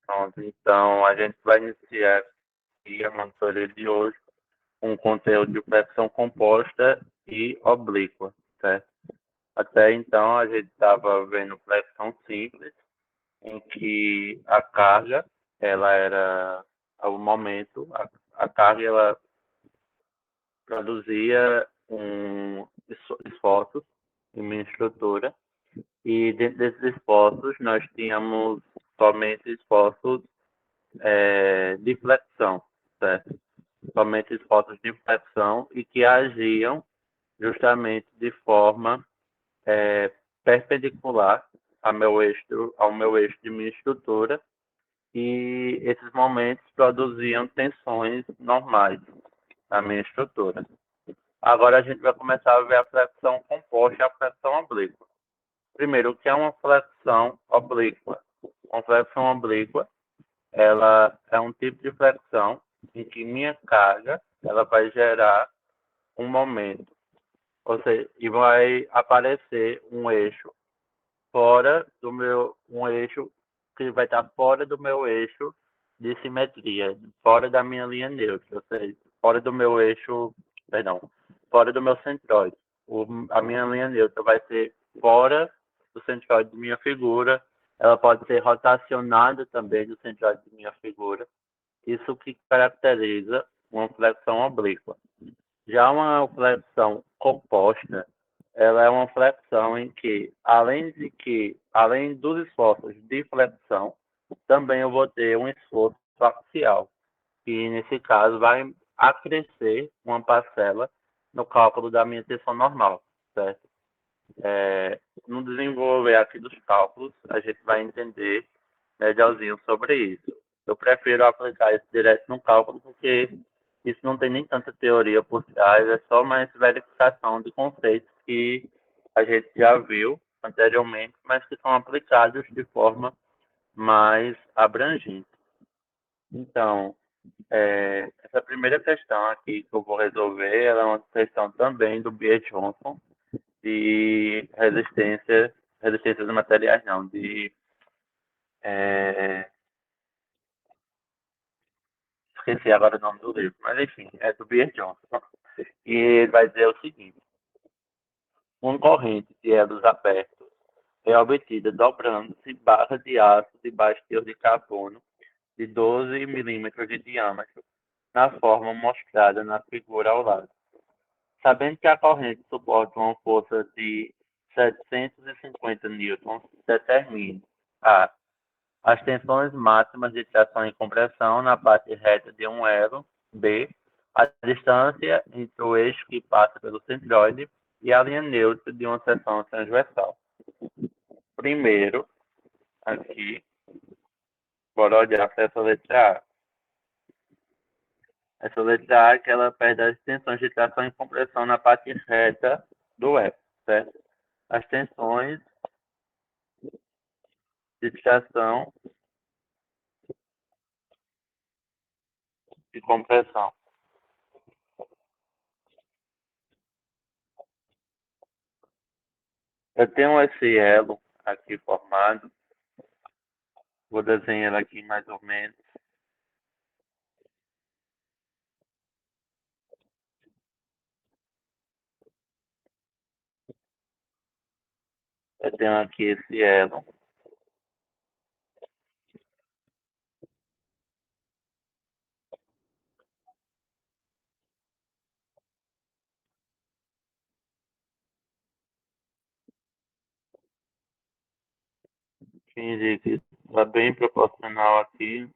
Pronto, então a gente vai iniciar aqui a monitoria de hoje com conteúdo de flexão composta e oblíqua, certo? Até então a gente estava vendo flexão simples, em que a carga, ela era, ao momento, a carga ela produzia esforços em minha estrutura, e dentro desses esforços nós tínhamos somente esforços de flexão, certo? Somente esforços de flexão e que agiam justamente de forma perpendicular ao meu eixo de minha estrutura, e esses momentos produziam tensões normais na minha estrutura. Agora a gente vai começar a ver a flexão composta e a flexão oblíqua. Primeiro, o que é uma flexão oblíqua? Uma flexão oblíqua, ela é um tipo de flexão em que minha carga ela vai gerar um momento, ou seja, e vai aparecer um eixo um eixo que vai estar fora do meu eixo de simetria, fora da minha linha neutra, ou seja, fora do meu eixo, perdão, fora do meu centroide. A minha linha neutra vai ser fora do centroide de minha figura, ela pode ser rotacionada também do centroide de minha figura. Isso que caracteriza uma flexão oblíqua. Já uma flexão composta, ela é uma flexão em que, além dos esforços de flexão, também eu vou ter um esforço axial, que nesse caso vai acrescer uma parcela no cálculo da minha tensão normal, certo? No desenvolver aqui dos cálculos, a gente vai entender melhorzinho sobre isso. Eu prefiro aplicar isso direto no cálculo, porque isso não tem nem tanta teoria por trás, é só mais verificação de conceitos que a gente já viu anteriormente, mas que são aplicados de forma mais abrangente. Então, essa primeira questão aqui que eu vou resolver, ela é uma questão também do Biot-Johnson, de resistência de materiais não, é, esqueci agora o nome do livro, mas enfim, é do Biot Johnson. E ele vai dizer o seguinte: uma corrente de elos abertos é obtida dobrando-se barra de aço de baixo teor de carbono de 12 milímetros de diâmetro, na forma mostrada na figura ao lado. Sabendo que a corrente suporta uma força de 750 newtons, determine a as tensões máximas de tração e compressão na parte reta de um elo. B. A distância entre o eixo que passa pelo centroide e a linha neutra de uma seção transversal. Primeiro, aqui, bora olhar para essa letra A. Essa letra A é que ela perde as tensões de tração e compressão na parte reta do elo, certo? As tensões de tração e compressão. Eu tenho esse elo aqui formado, vou desenhar aqui mais ou menos. Eu tenho aqui esse elo. Que indica que está bem proporcional aqui.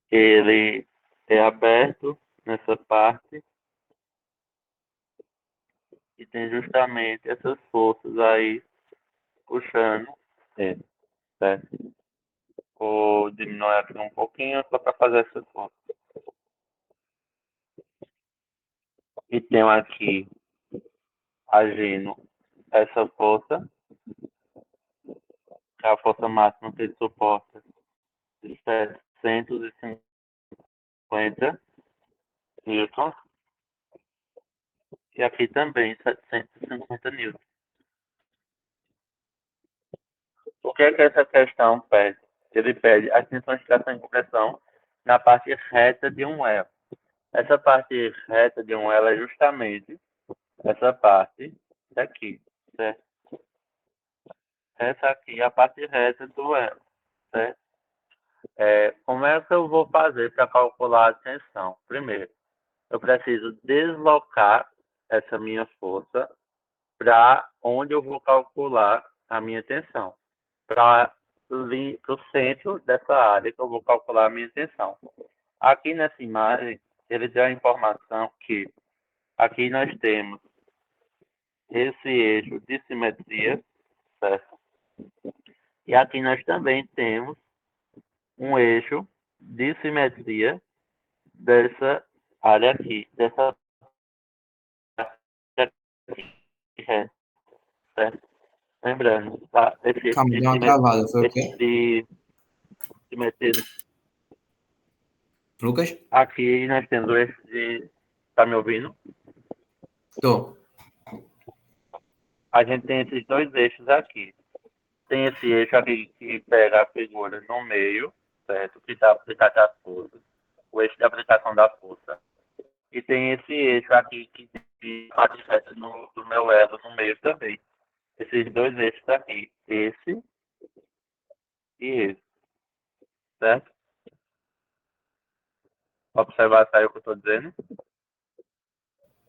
Ele é aberto nessa parte e tem justamente essas forças aí puxando ele, certo? Vou diminuir aqui um pouquinho só para fazer essa força. E tenho aqui agindo essa força, que é a força máxima que ele suporta, de 750 newtons, e aqui também 750 newtons. O que é que essa questão pede? Ele pede as tensões de tração e compressão na parte reta de um elo. Essa parte reta de um elo é justamente essa parte daqui, certo? Essa aqui é a parte reta do elo, certo? Como é que eu vou fazer para calcular a tensão? Primeiro, eu preciso deslocar essa minha força para onde eu vou calcular a minha tensão. Para o centro dessa área que eu vou calcular a minha tensão. Aqui nessa imagem, ele deu a informação que aqui nós temos esse eixo de simetria, certo? E aqui nós também temos um eixo de simetria dessa área aqui, dessa área aqui, certo? Lembrando, tá? Esse Calma, deu uma travada, foi o quê? de simetria. Lucas? Aqui nós temos o eixo de... Tá me ouvindo? Tô. A gente tem esses dois eixos aqui. Tem esse eixo aqui que pega a figura no meio, certo? Que está aplicado as forças. O eixo de aplicação da força. E tem esse eixo aqui que parte reta do meu elo no meio também. Esses dois eixos aqui. Esse e esse, certo? Observar aí o que eu estou dizendo?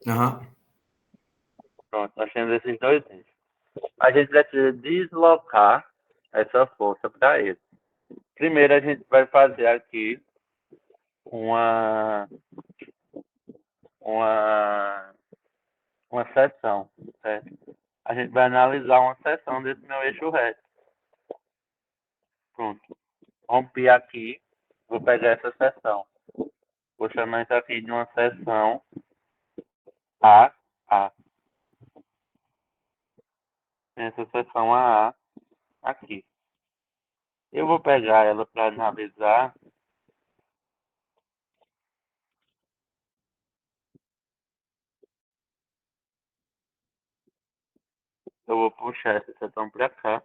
Aham. Pronto, nós temos esses dois eixos. A gente precisa deslocar essa força para ele. Primeiro a gente vai fazer aqui uma uma uma seção, certo? A gente vai analisar uma seção desse meu eixo reto. Pronto. Rompi aqui, vou pegar essa seção. Vou chamar isso aqui de uma seção AA. Essa seção AA aqui. Eu vou pegar ela para analisar. Eu vou puxar essa seção para cá.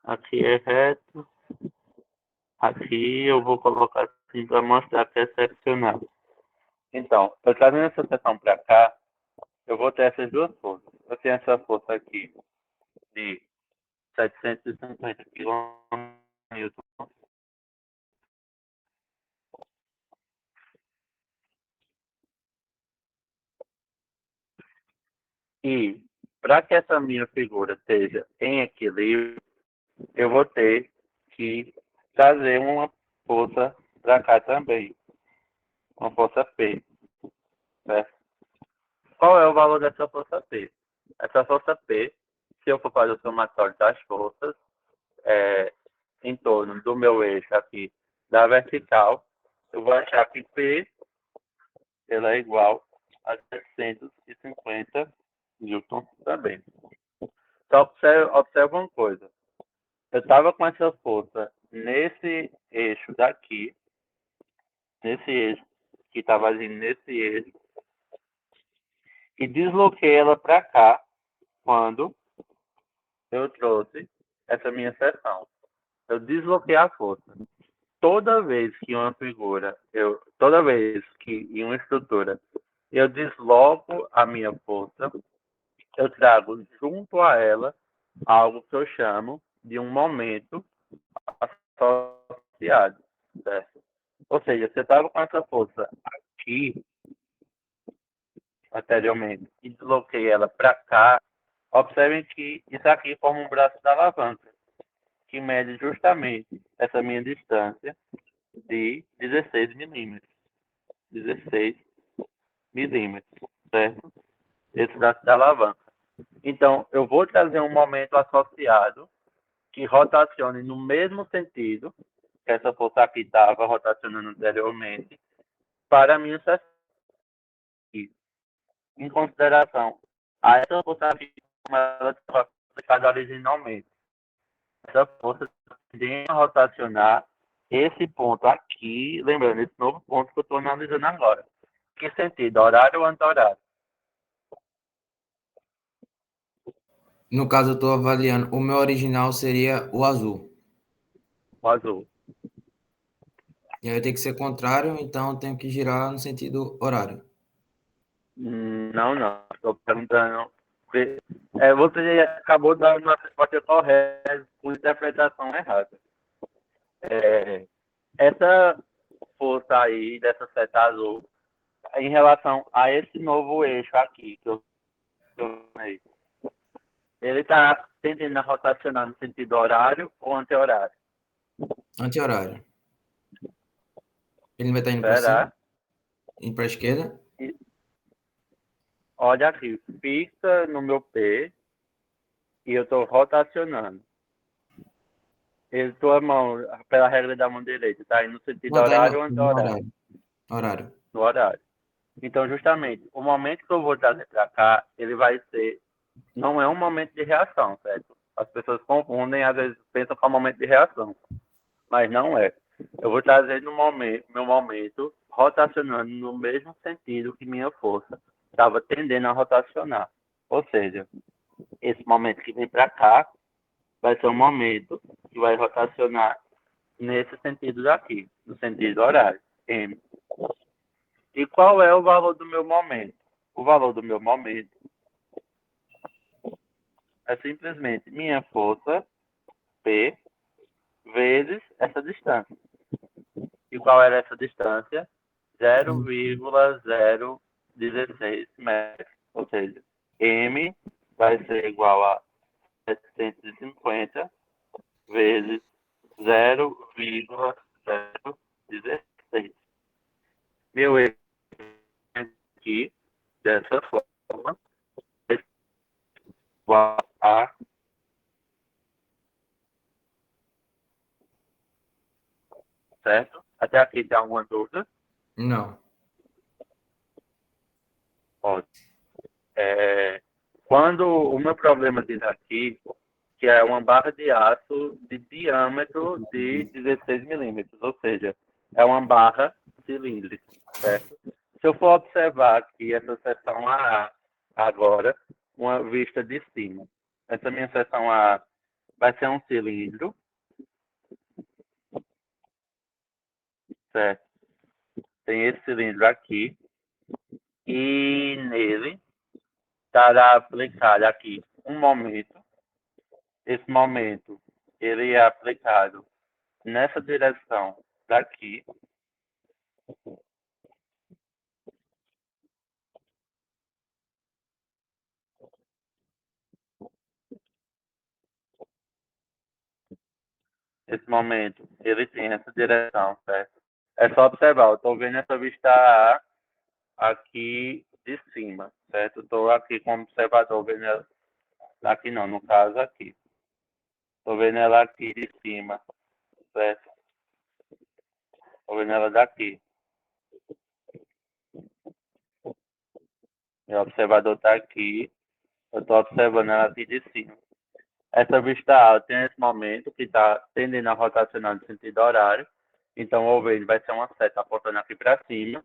Aqui é reto. Aqui eu vou colocar assim para mostrar que é seccionado. Então, eu trazendo essa seção para cá, eu vou ter essas duas forças. Eu tenho essa força aqui de 750 kN. E para que essa minha figura esteja em equilíbrio, eu vou ter que trazer uma força para cá também, uma força P, certo? Qual é o valor dessa força P? Essa força P, se eu for fazer o somatório das forças, em torno do meu eixo aqui da vertical, eu vou achar que P ela é igual a 750 newtons também. Só observa uma coisa. Eu estava com essa força nesse eixo daqui, nesse eixo, que estava vindo nesse eixo, e desloquei ela para cá quando eu trouxe essa minha seção. Eu desloquei a força. Toda vez que uma figura, toda vez que em uma estrutura eu desloco a minha força, eu trago junto a ela algo que eu chamo de um momento associado, certo? Ou seja, você estava com essa força aqui anteriormente e desloquei ela para cá. Observem que isso aqui forma um braço da alavanca, que mede justamente essa minha distância de 16 milímetros. 16 milímetros, certo? Esse braço da alavanca. Então, eu vou trazer um momento associado que rotacione no mesmo sentido que essa força aqui estava rotacionando anteriormente para a minha seção. Em consideração a essa força aqui, como ela estava aplicada originalmente, essa força tende a rotacionar esse ponto aqui, lembrando, esse novo ponto que eu estou analisando agora. Que sentido? Horário ou anti-horário? No caso, eu estou avaliando. O meu original seria o azul. O azul. E aí tem que ser contrário, então eu tenho que girar no sentido horário. Não. Estou perguntando. Você acabou dando uma resposta correta com interpretação errada. Essa força aí, dessa seta azul, em relação a esse novo eixo aqui, que eu falei, ele está tendendo a rotacionar no sentido horário ou anti-horário? Anti-horário. Ele vai estar indo para cima, Será? indo para a esquerda. Olha aqui, fixa no meu P e eu estou rotacionando. Tua mão, pela regra da mão direita, está indo no sentido Não, tá horário indo ou no anti-horário? horário. Horário. No horário. Então, justamente, o momento que eu vou trazer para cá, ele vai ser. Não é um momento de reação, certo? As pessoas confundem, às vezes pensam que é um momento de reação, mas não é. Eu vou trazer no momento, meu momento, rotacionando no mesmo sentido que minha força estava tendendo a rotacionar. Ou seja, esse momento que vem para cá vai ser um momento que vai rotacionar nesse sentido daqui, no sentido horário, M. E qual é o valor do meu momento? O valor do meu momento é simplesmente minha força, P, vezes essa distância. E qual era essa distância? 0,016 metros. Ou seja, M vai ser igual a 750 vezes 0,016. Meu erro aqui, dessa forma, é igual a, certo? Até aqui tem alguma dúvida? Não. Ótimo. Quando o meu problema diz aqui, que é uma barra de aço de diâmetro de 16 milímetros, ou seja, é uma barra cilíndrica, certo? Se eu for observar aqui essa seção A agora, uma vista de cima, essa minha seção A vai ser um cilindro, certo? Tem esse cilindro aqui, e nele estará aplicado aqui um momento. Esse momento ele é aplicado nessa direção daqui. Esse momento ele tem essa direção, certo? É só observar, eu estou vendo essa vista A aqui de cima, certo? Estou aqui como observador vendo ela aqui não, no caso aqui. Estou vendo ela aqui de cima, certo? Estou vendo ela daqui. Meu observador está aqui, eu estou observando ela aqui de cima. Essa vista A tem esse momento que está tendendo a rotacionar no sentido horário. Então, o V vai ser uma seta apontando aqui para cima.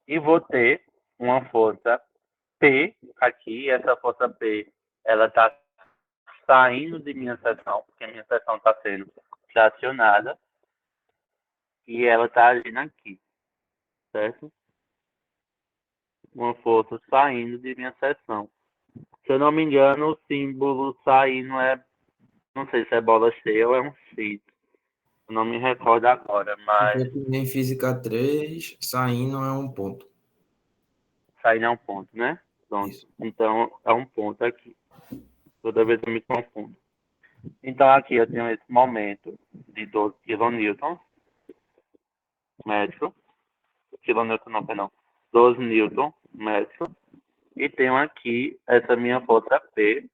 E vou ter uma força P aqui. Essa força P, ela está saindo de minha seção, porque minha seção está sendo tracionada. E ela está agindo aqui, certo? Uma força saindo de minha seção. Se eu não me engano, o símbolo saindo é, não sei se é bola cheia ou é um cito. Não me recordo agora, mas Em física 3, saindo é um ponto. sair é um ponto, né? Pronto. Isso. Então, é um ponto aqui. Toda vez eu me confundo. Então, aqui eu tenho esse momento de 12 kN, metro. Quilonewton não, perdão. 12 Newton, metro. E tenho aqui essa minha força P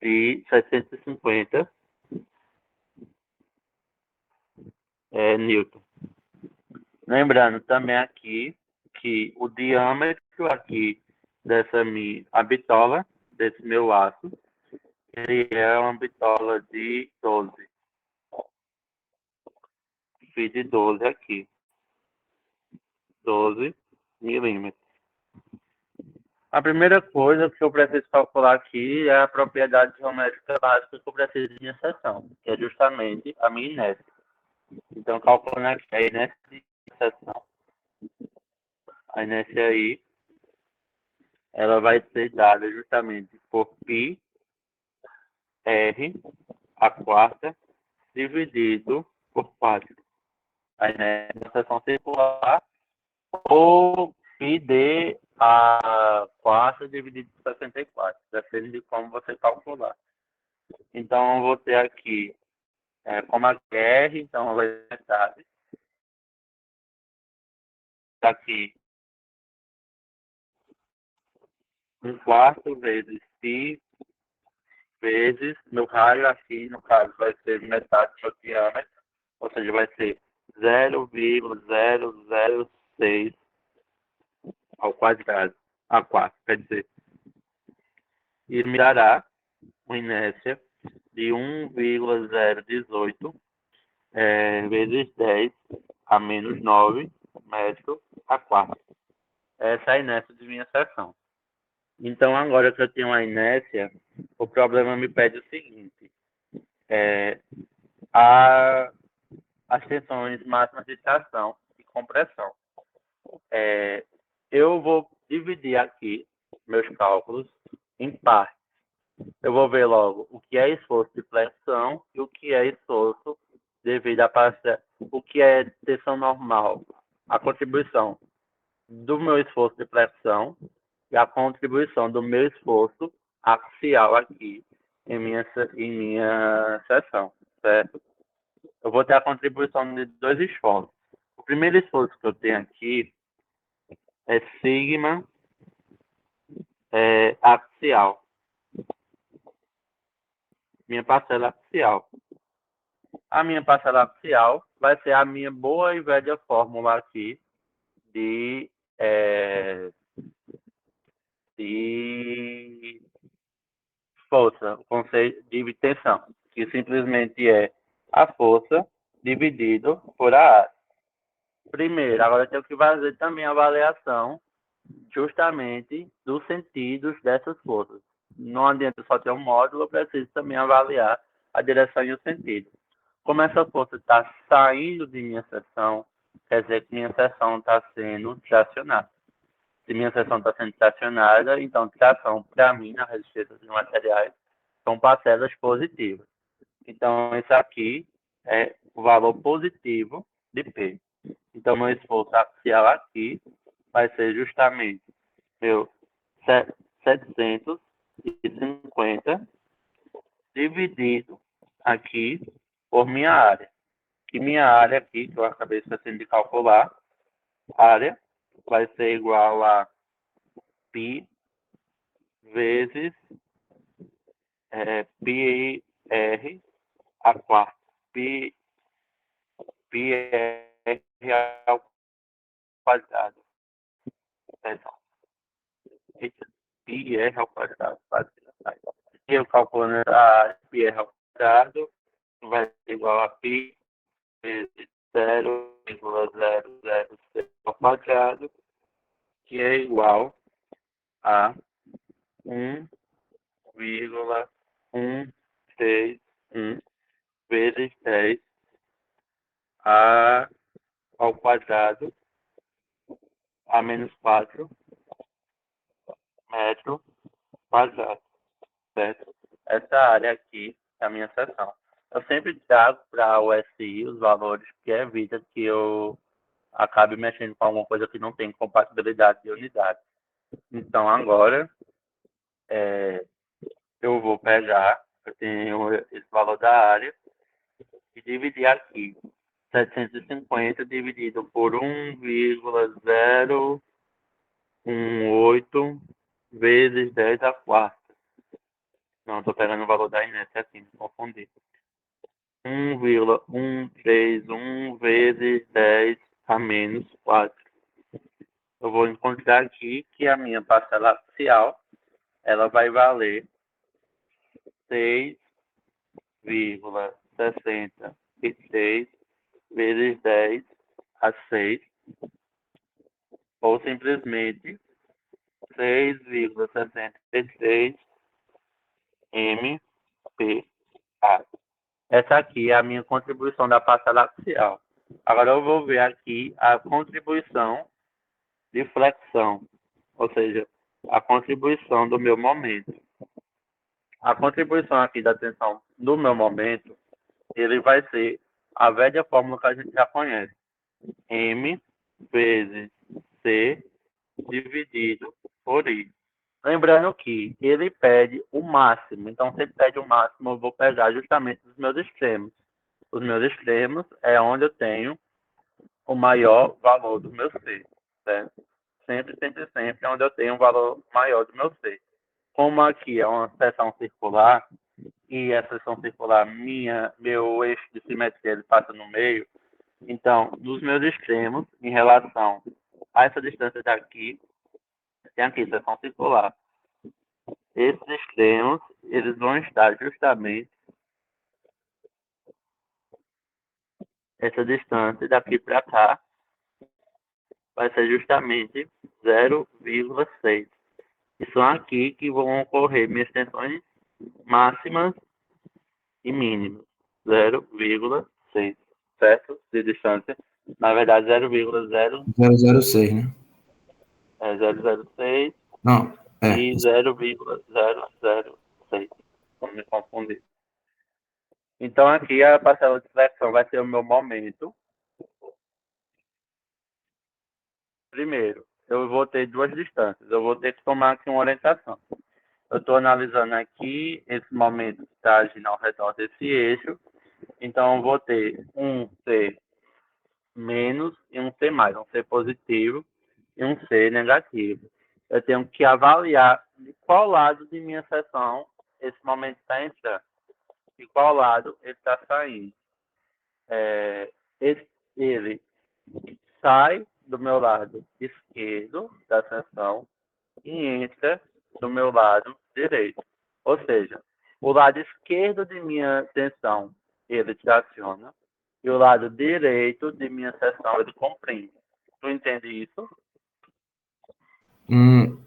de 750 Newton. Lembrando também aqui que o diâmetro aqui dessa minha, a bitola desse meu aço, ele é uma bitola de 12. φ de 12 aqui. 12 milímetros. A primeira coisa que eu preciso calcular aqui é a propriedade geométrica básica que eu preciso de inserção, que é justamente a minha inércia. Então, calculando aqui a inércia de inserção, a inércia aí, ela vai ser dada justamente por π r a quarta dividido por 4. A inércia de inserção circular ou πd a quarta dividido por 64, depende de como você calcular. Então, eu vou ter aqui, como a R, então vai ser metade. Aqui, 1/4 vezes π vezes meu raio aqui, no caso, vai ser metade do meu diâmetro, ou seja, vai ser 0,006 ao quadrado, a 4, quer dizer, e me dará uma inércia de 1,018 vezes 10 a menos 9 metros a 4. Essa é a inércia de minha seção. Então, agora que eu tenho a inércia, o problema me pede o seguinte. As tensões máximas de tração e compressão. Eu vou dividir aqui meus cálculos em partes. Eu vou ver logo o que é esforço de flexão e o que é esforço devido à parcela, o que é tensão normal, a contribuição do meu esforço de flexão e a contribuição do meu esforço axial aqui em minha seção, certo? Eu vou ter a contribuição de dois esforços. O primeiro esforço que eu tenho aqui é sigma axial, minha parcela axial. A minha parcela axial vai ser a minha boa e velha fórmula aqui de força, o conceito de tensão, que simplesmente é a força dividido por a área. Primeiro, agora eu tenho que fazer também a avaliação justamente dos sentidos dessas forças. Não adianta só ter um módulo, eu preciso também avaliar a direção e o sentido. Como essa força está saindo de minha seção, quer dizer que minha seção está sendo tracionada. Se minha seção está sendo tracionada, então tração, para mim, na resistência dos materiais, são parcelas positivas. Então, esse aqui é o valor positivo de P. Então, meu esforço axial aqui vai ser justamente meu 750 dividido aqui por minha área. Que minha área aqui, que eu acabei esquecendo de calcular, área vai ser igual a π vezes πr a quarta. πr ao quadrado. Perdão. πr ao quadrado. E eu calculando a πr ao quadrado vai ser igual a π vezes 0,006 ao quadrado, que é igual a 1,161 vezes 10 ao quadrado a menos 4 metros quadrados, certo? Essa área aqui é a minha seção. Eu sempre trago para o SI os valores, que evita que eu acabe mexendo com alguma coisa que não tem compatibilidade de unidade. Então, agora, eu vou pegar, eu tenho esse valor da área, e dividir aqui. 750 dividido por 1,018 vezes 10 a quarta. Não, estou pegando o valor da inércia aqui, me confundi. 1,131 vezes 10 a menos 4. Eu vou encontrar aqui que a minha parcela axial, ela vai valer 6,66 vezes 10 a 6, ou simplesmente 6,66 MPa. Essa aqui é a minha contribuição da parcela axial. Agora eu vou ver aqui a contribuição de flexão, ou seja, a contribuição do meu momento. A contribuição aqui da tensão do meu momento, ele vai ser a velha fórmula que a gente já conhece. M vezes C dividido por I. Lembrando que ele pede o máximo. Então, se ele pede o máximo, eu vou pegar justamente os meus extremos. Os meus extremos é onde eu tenho o maior valor do meu C, certo? Sempre, sempre, sempre é onde eu tenho um valor maior do meu C. Como aqui é uma seção circular, e a seção circular, meu eixo de simetria, ele passa no meio, então, nos meus extremos, em relação a essa distância daqui, tem aqui seção circular. Esses extremos, eles vão estar justamente essa distância daqui para cá, vai ser justamente 0,6. E são aqui que vão ocorrer minhas tensões máximas e mínimas. 0,6, certo? De distância. Na verdade, 006, né? 0,06 Não, e 0,006. Não me confundir. Então, aqui a parcela de flexão vai ser o meu momento. Primeiro, eu vou ter duas distâncias. Eu vou ter que tomar aqui uma orientação. Eu estou analisando aqui esse momento que está agindo ao redor desse eixo. Então, eu vou ter um C menos e um C mais. Um C positivo e um C negativo. Eu tenho que avaliar de qual lado de minha seção esse momento está entrando. De qual lado ele está saindo. Ele sai do meu lado esquerdo da seção e entra do meu lado direito. Ou seja, o lado esquerdo de minha tensão, ele traciona, e o lado direito de minha seção, ele comprime. Tu entende isso?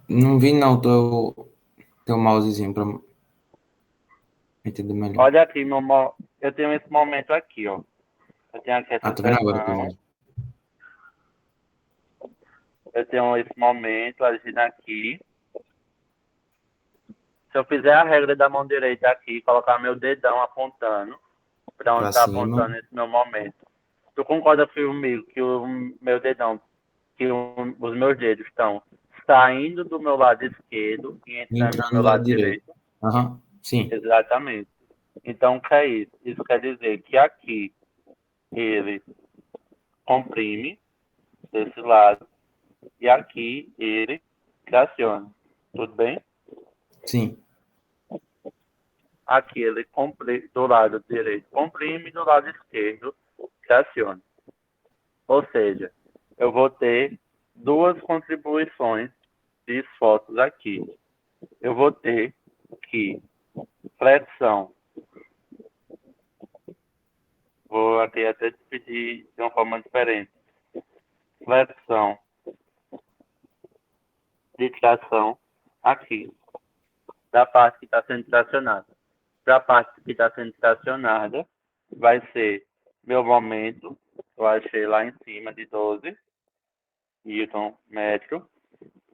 Não vi não teu mousezinho para entender melhor. Olha aqui, eu tenho esse momento aqui, ó. Eu tenho aqui Ah, essa tô vendo agora teu seção, mouse. eu tenho esse momento agindo aqui. Se eu fizer a regra da mão direita aqui, colocar meu dedão apontando para onde Para está cima. apontando esse meu momento. Tu concorda comigo que o meu dedão, os meus dedos estão saindo do meu lado esquerdo e E entrando no entrando meu no lado lado direito. direito? Aham, sim. Exatamente. Então, o que é isso? Isso quer dizer que aqui ele comprime desse lado e aqui ele traciona. Tudo bem? Sim. Aqui ele do lado direito comprime, do lado esquerdo traciona. Ou seja, eu vou ter duas contribuições de esforços aqui. Eu vou ter que flexão, vou até dividir de uma forma diferente. Flexão de tração aqui, da parte que está sendo tracionada. Para a parte que está sendo tracionada, vai ser meu momento, eu achei lá em cima de 12 Newton metro,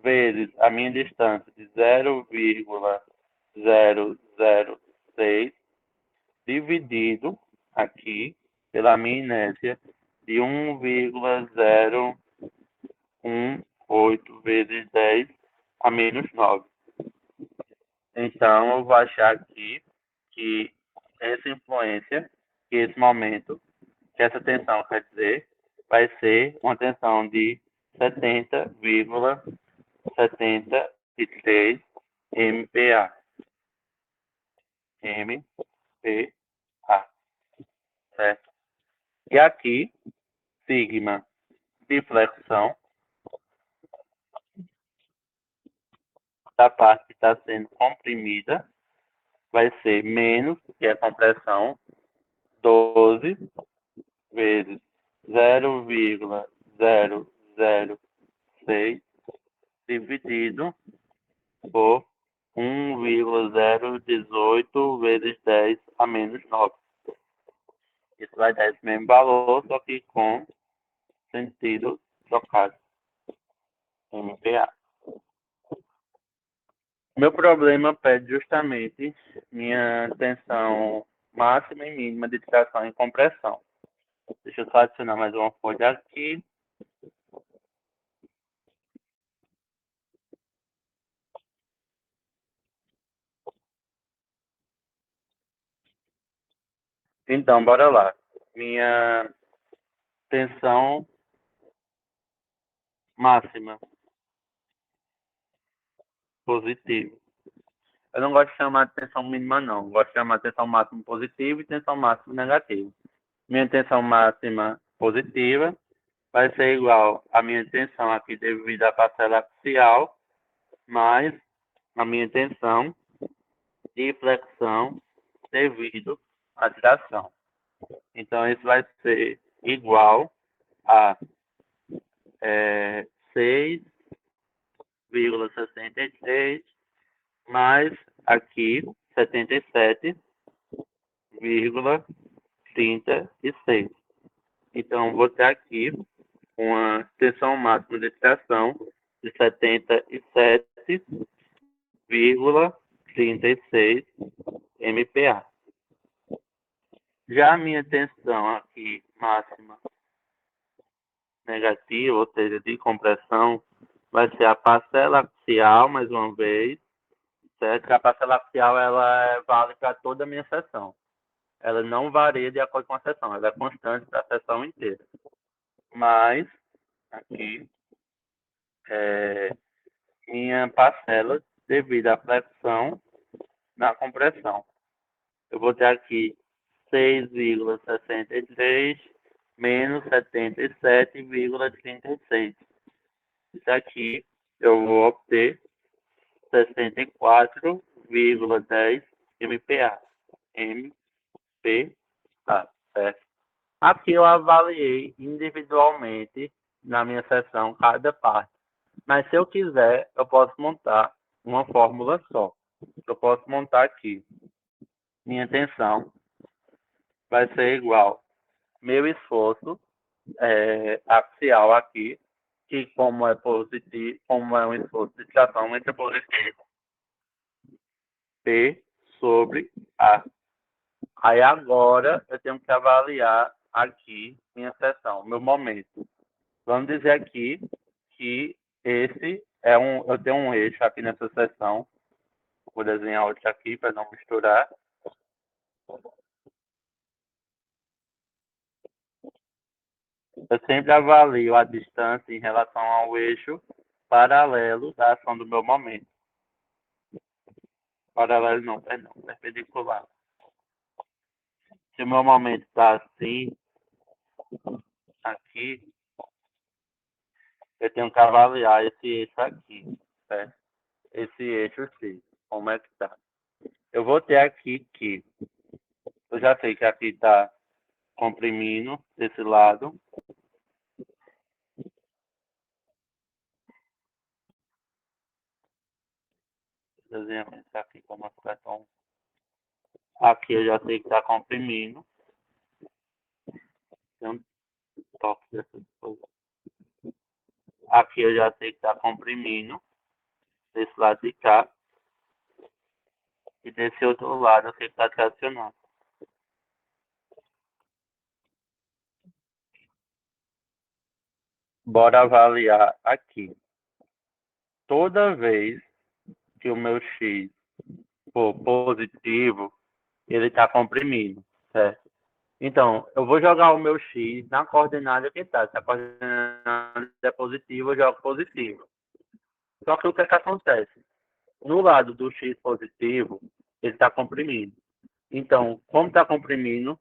vezes a minha distância de 0,006 dividido aqui pela minha inércia de 1,018 vezes 10 a menos 9. Então, eu vou achar aqui que essa influência, que esse momento, que essa tensão quer dizer, vai ser uma tensão de 70,73 MPa. MPa, certo? E aqui, sigma de flexão da parte que está sendo comprimida vai ser menos, que é a compressão, 12 vezes 0,006 dividido por 1,018 vezes 10 a menos 9. Isso vai dar esse mesmo valor, só que com sentido trocado. MPA. Meu problema pede justamente minha tensão máxima e mínima de tração e compressão. Deixa eu só adicionar mais uma folha aqui. Então, bora lá. Minha tensão máxima positiva. Eu não gosto de chamar de tensão mínima, não. Eu gosto de chamar de tensão máxima positiva e tensão máxima negativa. Minha tensão máxima positiva vai ser igual à minha tensão aqui devido à parcela axial, mais a minha tensão de flexão devido à tração. Então, isso vai ser igual a 6,63 mais aqui 77,36. Então, vou ter aqui uma tensão máxima de tração de 77,36 MPa. Já a minha tensão aqui máxima negativa, ou seja, de compressão, vai ser a parcela axial, mais uma vez, certo? A parcela axial ela vale para toda a minha seção. Ela não varia de acordo com a seção, ela é constante para a seção inteira. Mas, aqui, minha parcela devido à flexão na compressão. Eu vou ter aqui 6,63 menos 77,36. Isso aqui eu vou obter 64,10 MPa. MPa, certo? Aqui eu avaliei individualmente na minha seção cada parte. Mas se eu quiser, eu posso montar uma fórmula só. Eu posso montar aqui. Minha tensão vai ser igual meu esforço axial aqui, que como é positivo, como é um esforço de tração entre positivo, P sobre A. Aí agora eu tenho que avaliar aqui minha seção, meu momento. Vamos dizer aqui que esse eu tenho um eixo aqui nessa seção. Vou desenhar outro aqui para não misturar. Eu sempre avalio a distância em relação ao eixo paralelo da ação do meu momento. Paralelo não, perdão, perpendicular. Se o meu momento está assim, aqui, eu tenho que avaliar esse eixo aqui, certo? Esse eixo X, como é que está. Eu vou ter aqui que, eu já sei que aqui está comprimindo desse lado. Desenho isso aqui para não ficar tão... Aqui eu já sei que está comprimindo. Tem um toque dessa coisa. Aqui eu já sei que está comprimindo desse lado de cá. E desse outro lado eu sei que está tracionando. Bora avaliar aqui. Toda vez que o meu X for positivo, ele está comprimindo, certo? Então, eu vou jogar o meu X na coordenada que está. Se a coordenada é positiva, eu jogo positivo. Só que o que é que acontece? No lado do X positivo, ele está comprimindo. Então, como está comprimindo,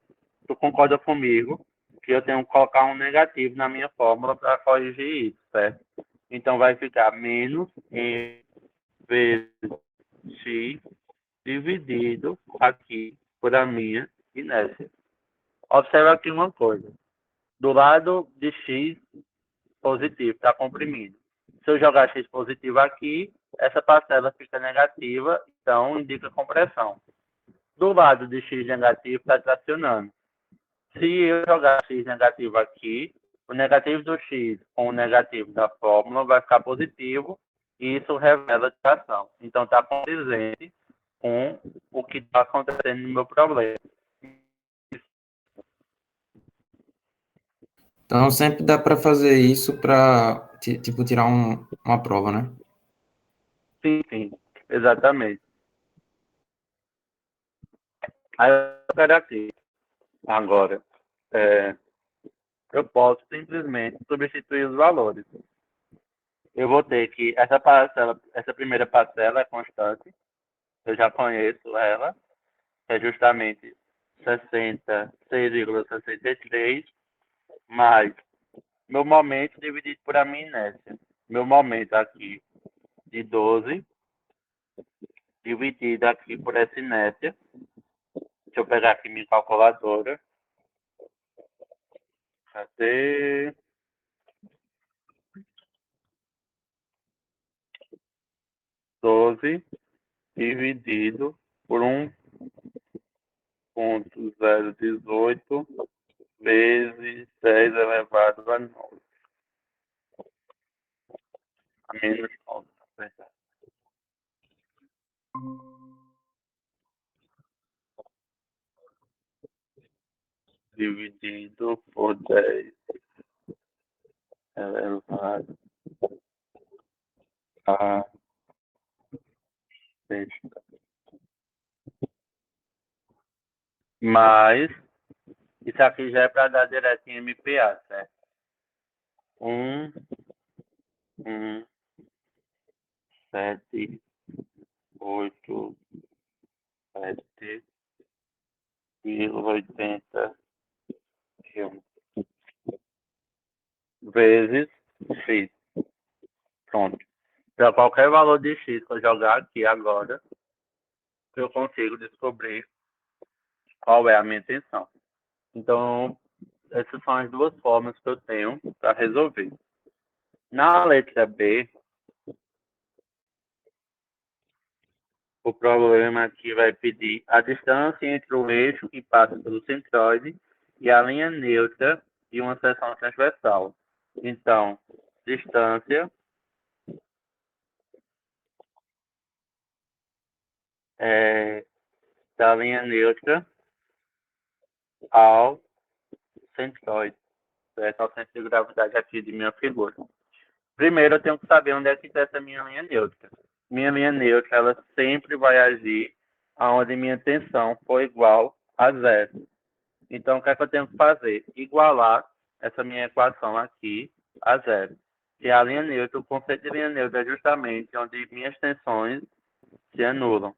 tu concorda comigo que eu tenho que colocar um negativo na minha fórmula para corrigir isso, certo? Então, vai ficar menos M vezes X dividido aqui por a minha inércia. Observa aqui uma coisa. do lado de X positivo, está comprimido. Se eu jogar X positivo aqui, essa parcela fica negativa, então indica compressão. Do lado de X negativo está tracionando. Se eu jogar X negativo aqui, o negativo do X com o negativo da fórmula vai ficar positivo, e isso revela tração. Então está condizente com o que está acontecendo no meu problema. Então, sempre dá para fazer isso para, tipo, tirar uma prova, né? Sim, exatamente. Aí eu quero aqui, agora, eu posso simplesmente substituir os valores. Eu vou ter que, essa primeira parcela é constante, eu já conheço ela, que é justamente 66,63 mais meu momento dividido por a minha inércia. Meu momento aqui de 12 dividido aqui por essa inércia. Deixa eu pegar aqui minha calculadora. Cadê? 12 dividido por 1,018 vezes 10 elevado a 9. A menos 9, na verdade. Dividido por 10 elevado a 6. Mas, isso aqui já é para dar direto em MPA, certo? 1, 7, 8, 7,81 vezes X. Pronto. Para qualquer valor de X que eu jogar aqui agora, eu consigo descobrir qual é a minha tensão. Então, essas são as duas formas que eu tenho para resolver. Na letra B, o problema aqui vai pedir a distância entre o eixo que passa pelo centroide e a linha neutra de uma seção transversal. Então, distância da linha neutra ao centroide, certo? Ao centro de gravidade aqui de minha figura. Primeiro, eu tenho que saber onde é que está essa minha linha neutra. Minha linha neutra, ela sempre vai agir aonde minha tensão for igual a zero. Então, o que é que eu tenho que fazer? Igualar essa minha equação aqui a zero. E a linha neutra, o conceito de linha neutra é justamente onde minhas tensões se anulam.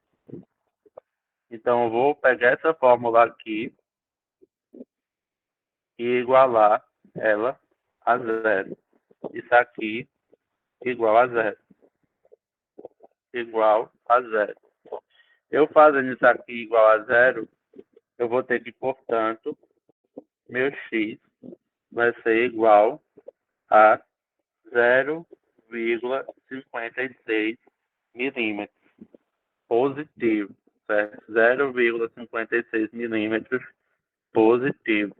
Então, eu vou pegar essa fórmula aqui e igualar ela a zero. Isso aqui igual a zero. Igual a zero. Eu fazendo isso aqui igual a zero, eu vou ter que, portanto, meu x vai ser igual a 0,56 milímetros positivo, certo? 0,56 milímetros positivo.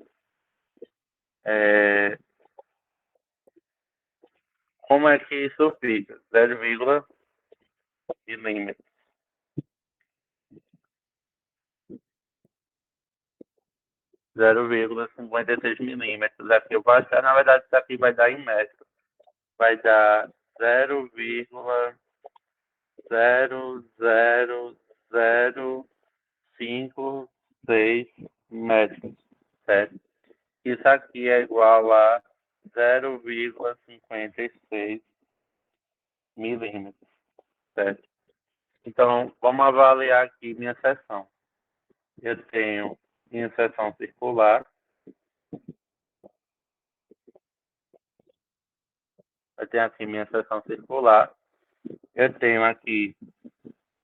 Como é que isso fica? 0, milímetros. 0,56 milímetros. Aqui eu vou achar, na verdade, isso aqui vai dar em metro. Vai dar 0,00056 metros, certo? Isso aqui é igual a 0,56 milímetros, certo? Então, vamos avaliar aqui minha seção. Eu tenho minha seção circular. Eu tenho aqui minha seção circular. Eu tenho aqui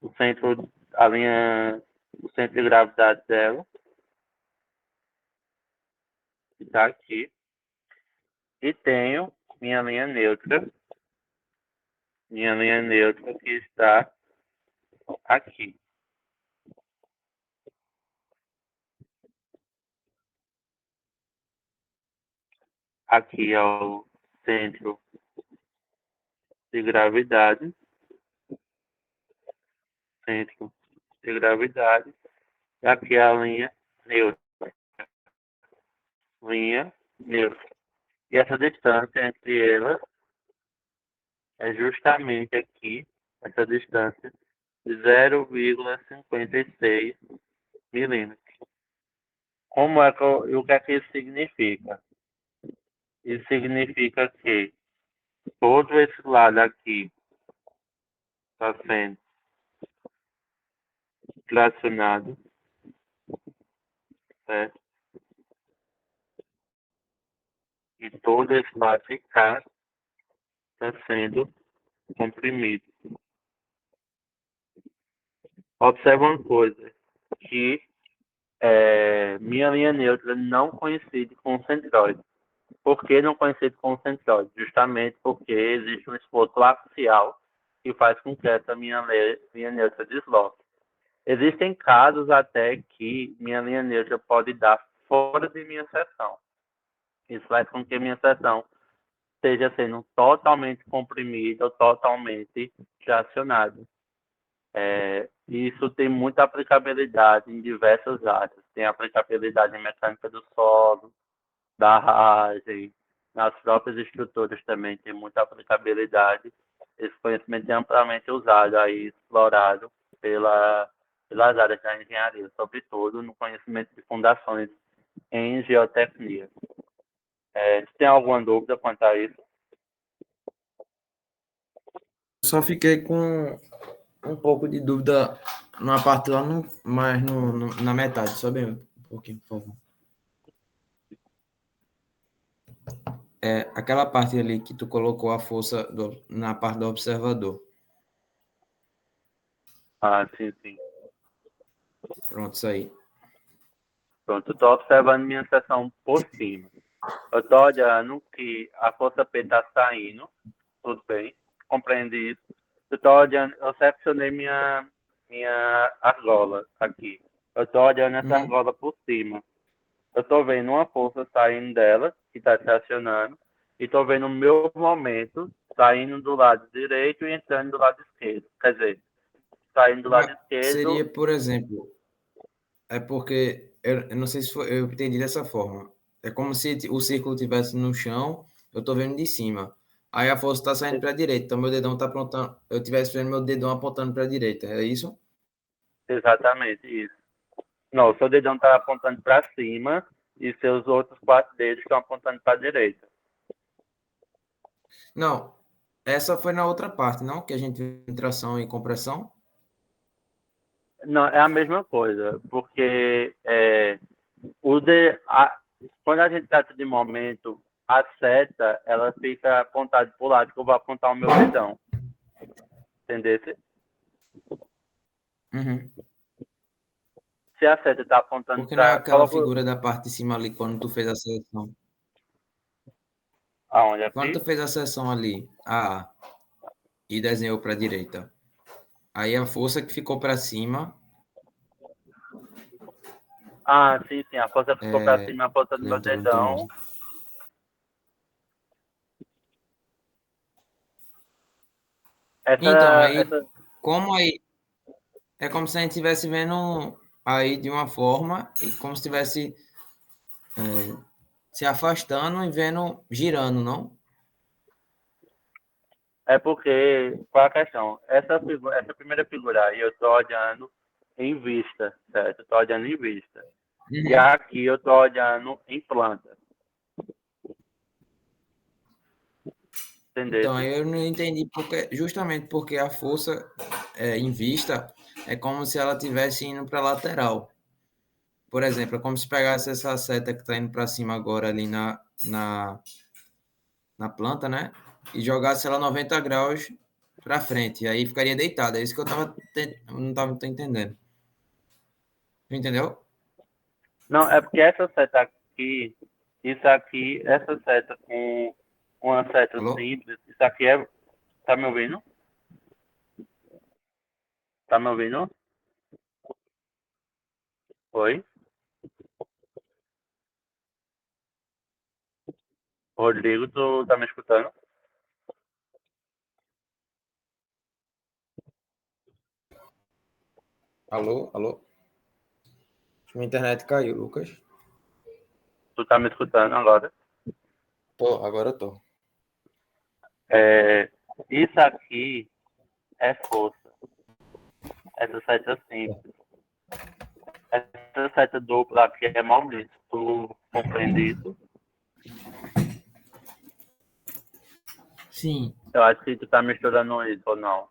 o centro, o centro de gravidade dela, que está aqui. E tenho minha linha neutra que está aqui. Aqui é o centro de gravidade, centro de gravidade, e aqui é a linha neutra. E essa distância entre elas é justamente aqui, essa distância de 0,56 milímetros. Como é que e o que é que isso significa? Isso significa que todo esse lado aqui está sendo fracionado, certo? E todo esse lado de cá está sendo comprimido. Observa uma coisa, que minha linha neutra não coincide com o centroide. Por que não coincide com o centroide? Justamente porque existe um esforço axial que faz com que essa linha neutra desloque. Existem casos até que minha linha neutra pode dar fora de minha seção. Isso faz com que minha seção esteja sendo totalmente comprimida ou totalmente tracionada. Isso tem muita aplicabilidade em diversas áreas. Tem aplicabilidade em mecânica do solo, da ragem, nas próprias estruturas também tem muita aplicabilidade. Esse conhecimento é amplamente usado e explorado pelas áreas da engenharia, sobretudo no conhecimento de fundações em geotecnia. Você tem alguma dúvida quanto a isso? Só fiquei com um pouco de dúvida numa parte lá, mas na metade, só bem um pouquinho, por favor. Aquela parte ali que tu colocou a força na parte do observador. Ah, sim, sim. Pronto, isso aí. Pronto, estou observando minha seção por cima. Eu estou olhando que a força P está saindo, tudo bem, compreende isso. Eu estou olhando, eu seccionei minha argola aqui. Eu estou olhando essa argola por cima. Eu estou vendo uma força saindo dela, que está tracionando, e estou vendo o meu momento saindo do lado direito e entrando do lado esquerdo. Quer dizer, saindo do lado Seria, esquerdo. por exemplo, porque eu não sei se eu entendi dessa forma. É como se o círculo estivesse no chão, eu estou vendo de cima. Aí a força está saindo para a direita, então meu dedão está apontando, eu estivesse vendo meu dedão apontando para a direita, é isso? Exatamente, isso. Não, o seu dedão está apontando para cima e seus outros 4 dedos estão apontando para a direita. Não, essa foi na outra parte, não? Que a gente viu tração e compressão. Não, é a mesma coisa, porque quando a gente trata de momento, a seta ela fica apontada para o lado que eu vou apontar o meu dedão. Entendeu? Uhum. Se a seta está apontando Porque para. naquela Coloca figura da parte de cima ali, quando tu fez a seleção. aonde Quando aqui? tu fez a seleção ali, e desenhou para a direita, aí a força que ficou para cima. Ah, sim, sim. A força ficou para cima, a força do meu Lembro, tô vendo teu dedão. mouse. Então, aí, Essa. como aí, é como se a gente estivesse vendo aí de uma forma, e como se estivesse se afastando e vendo, girando, não? É porque, qual a questão? Essa primeira figura aí eu estou olhando em vista, certo? Estou olhando em vista. E Uhum. aqui eu estou olhando em planta. Entendeu? Então, aí eu não entendi justamente porque a força em vista é como se ela estivesse indo para a lateral. Por exemplo, é como se pegasse essa seta que está indo para cima agora ali na planta, né? E jogasse ela 90 graus para frente. E aí ficaria deitada. É isso que não estava entendendo. Entendeu? Não, é porque essa seta aqui, Isso aqui, essa seta com uma seta Alô? simples, isso aqui é. Tá me ouvindo? Tá me ouvindo? Oi? Rodrigo, tu tá me escutando? Alô? Alô? Acho que minha internet caiu, Lucas. Tu tá me escutando agora? Agora eu tô. É, isso aqui é força. Essa seta simples. Essa seta dupla aqui é maurício. Tu compreende isso? Sim. Eu acho que tu tá misturando isso ou não.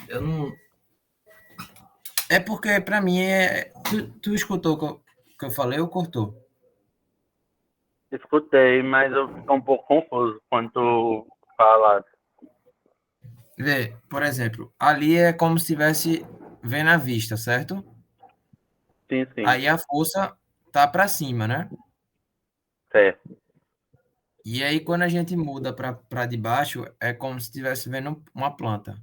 Eu não. É porque pra mim é. Tu escutou o que eu falei ou cortou? Escutei, mas eu fico um pouco confuso quando tu fala. Vê, por exemplo, ali é como se estivesse vendo a vista, certo? Sim, sim, Aí a força tá para cima, né? certo. E aí quando a gente muda para de baixo, é como se estivesse vendo uma planta.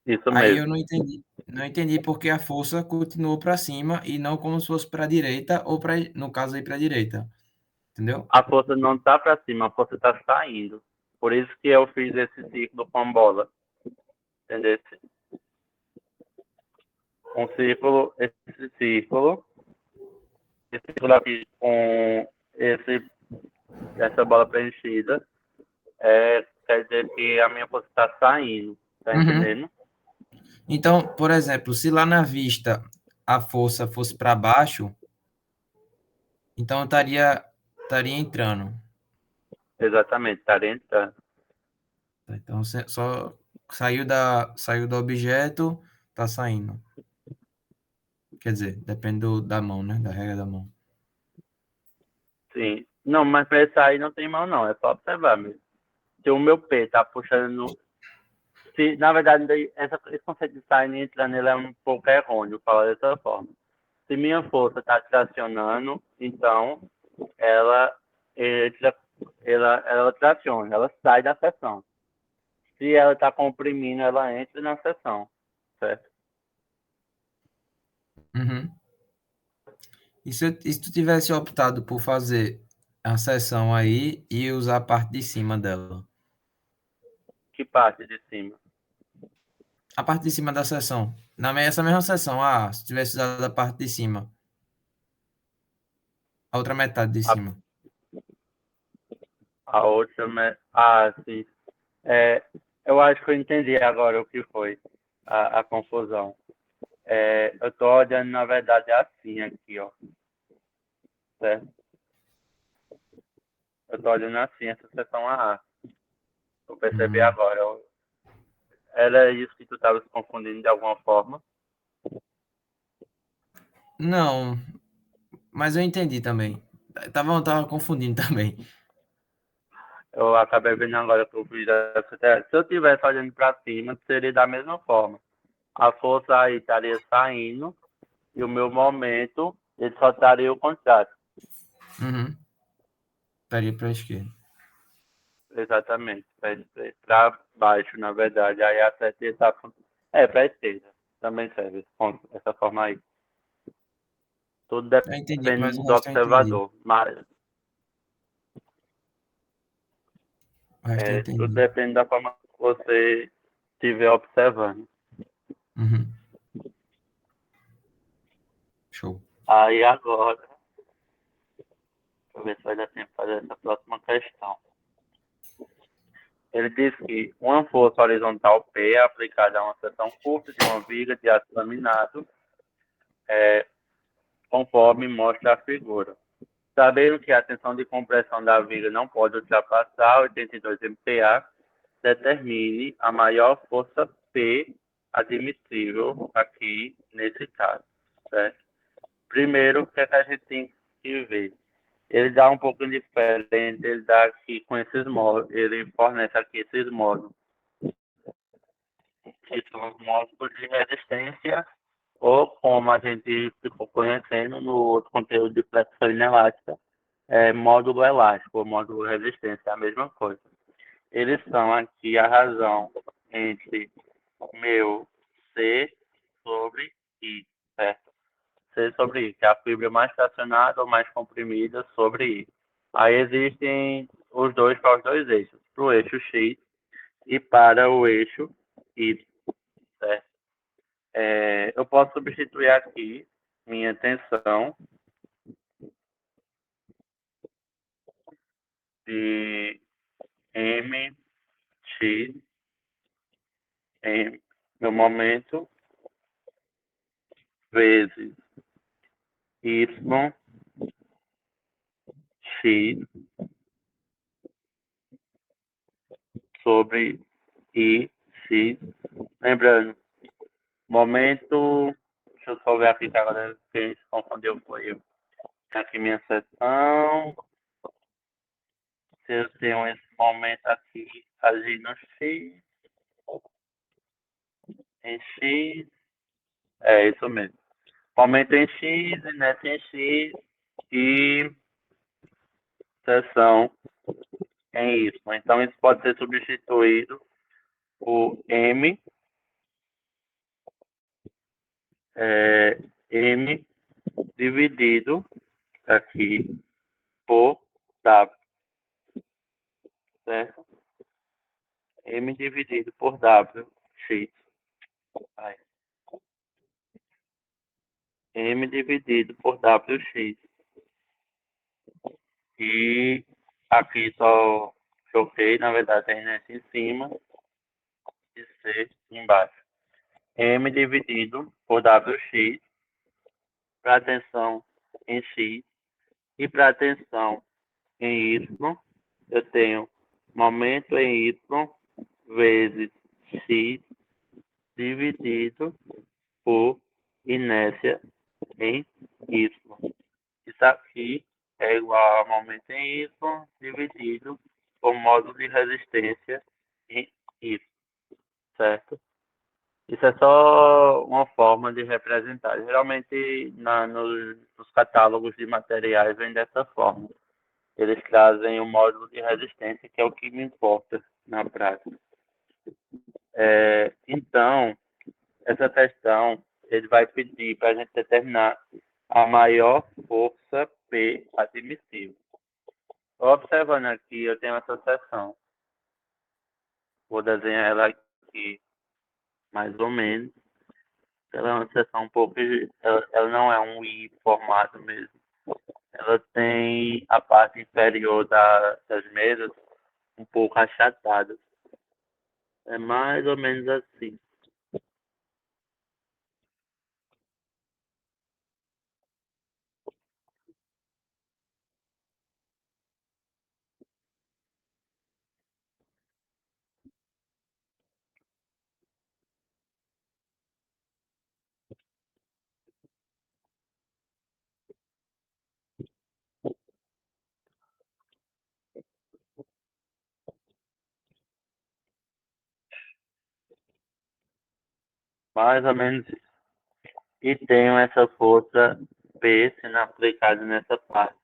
Isso Aí eu mesmo. não entendi porque a força continuou para cima e não como se fosse para a direita ou para, no caso aí para a direita, entendeu? A força não tá pra cima, a força tá saindo. Por isso que eu fiz esse círculo com bola. Entendeu? Um círculo, esse círculo aqui com essa bola preenchida, quer dizer que a minha força está saindo, tá Uhum. entendendo? Então, por exemplo, se lá na vista a força fosse para baixo, então estaria entrando. Exatamente, tá entrando. Tá? Então, só saiu do objeto, tá saindo. Quer dizer, depende da mão, né? Da regra da mão. Sim. Não, mas para sair não tem mal não, é só observar mesmo. Se o meu pé tá puxando, se, na verdade, esse conceito de sair e entrando, ele é um pouco errôneo, falar dessa forma. Se minha força está tracionando, então ela entra, ela traciona, ela sai da seção. Se ela está comprimindo, ela entra na seção, certo? Uhum. E se tu tivesse optado por fazer a seção aí e usar a parte de cima dela? Que parte de cima? A parte de cima da seção. Essa mesma seção, se tivesse usado a parte de cima. A outra metade de A, cima. a outra, sim. É, eu acho que eu entendi agora o que foi a confusão. Eu estou olhando, na verdade, assim aqui, ó, certo? Eu estou olhando assim, essa seção A. Eu percebi Hum. agora. Era isso que tu estava se confundindo de alguma forma. Não, mas eu entendi também. Tava confundindo também. Eu acabei vendo agora que eu fiz essa ideia. Se eu estivesse olhando para cima, seria da mesma forma. A força aí estaria saindo e o meu momento, ele só estaria o contrário. Uhum. Estaria para a esquerda. Exatamente. Para baixo, na verdade. Aí a seta está... para a esquerda. Também serve essa forma aí. Tudo Eu entendi, mas o depende do resto eu entendi. observador. Mas O resto eu tudo entendi. depende da forma que você estiver observando. Uhum. Show. Aí agora, deixa eu ver se vai dar tempo para fazer essa próxima questão. Ele diz que uma força horizontal P é aplicada a uma seção curta de uma viga de aço laminado, conforme mostra a figura. Sabendo que a tensão de compressão da viga não pode ultrapassar 82 MPa, determine a maior força P admissível aqui nesse caso. Certo? Primeiro, o que, é que a gente tem que ver? Ele dá um pouco diferente, ele dá aqui com esses módulos, ele fornece aqui esses módulos, que são os módulos de resistência ou como a gente ficou conhecendo no outro conteúdo de flexão inelástica, é módulo elástico ou módulo resistência, é a mesma coisa. Eles são aqui a razão entre meu C sobre I, certo? C sobre I, que é a fibra mais tracionada ou mais comprimida sobre I. Aí existem os dois para os dois eixos, para o eixo X e para o eixo Y, certo? Eu posso substituir aqui minha tensão de MX em meu momento vezes YX sobre IX. Lembrando, momento. Deixa eu só ver aqui que agora quem se confundeu foi eu. Aqui minha seção. Se eu tenho esse momento aqui agindo X, em X, é isso mesmo. Momento em X, inércia em X e seção em Y. Então isso pode ser substituído por M dividido aqui por W, certo? M dividido por W, X. Aí. M dividido por WX. E aqui só choquei, na verdade, a inércia em cima e C embaixo. M dividido por WX para tensão em X e para tensão em Y, eu tenho momento em Y vezes X dividido por inércia em Y. Isso aqui é igual a momento em Y dividido por módulo de resistência em Y, certo? Isso é só uma forma de representar. Geralmente nos catálogos de materiais vem dessa forma. Eles trazem o módulo de resistência, que é o que me importa na prática. Então, essa questão, ele vai pedir para a gente determinar a maior força P admissível. Observando aqui, eu tenho essa seção. Vou desenhar ela aqui, mais ou menos. Ela é uma seção um pouco... Ela não é um I formado mesmo. Ela tem a parte inferior das mesas um pouco achatada. É mais ou menos assim. Mais ou menos isso. E tenho essa força P sendo aplicada nessa parte,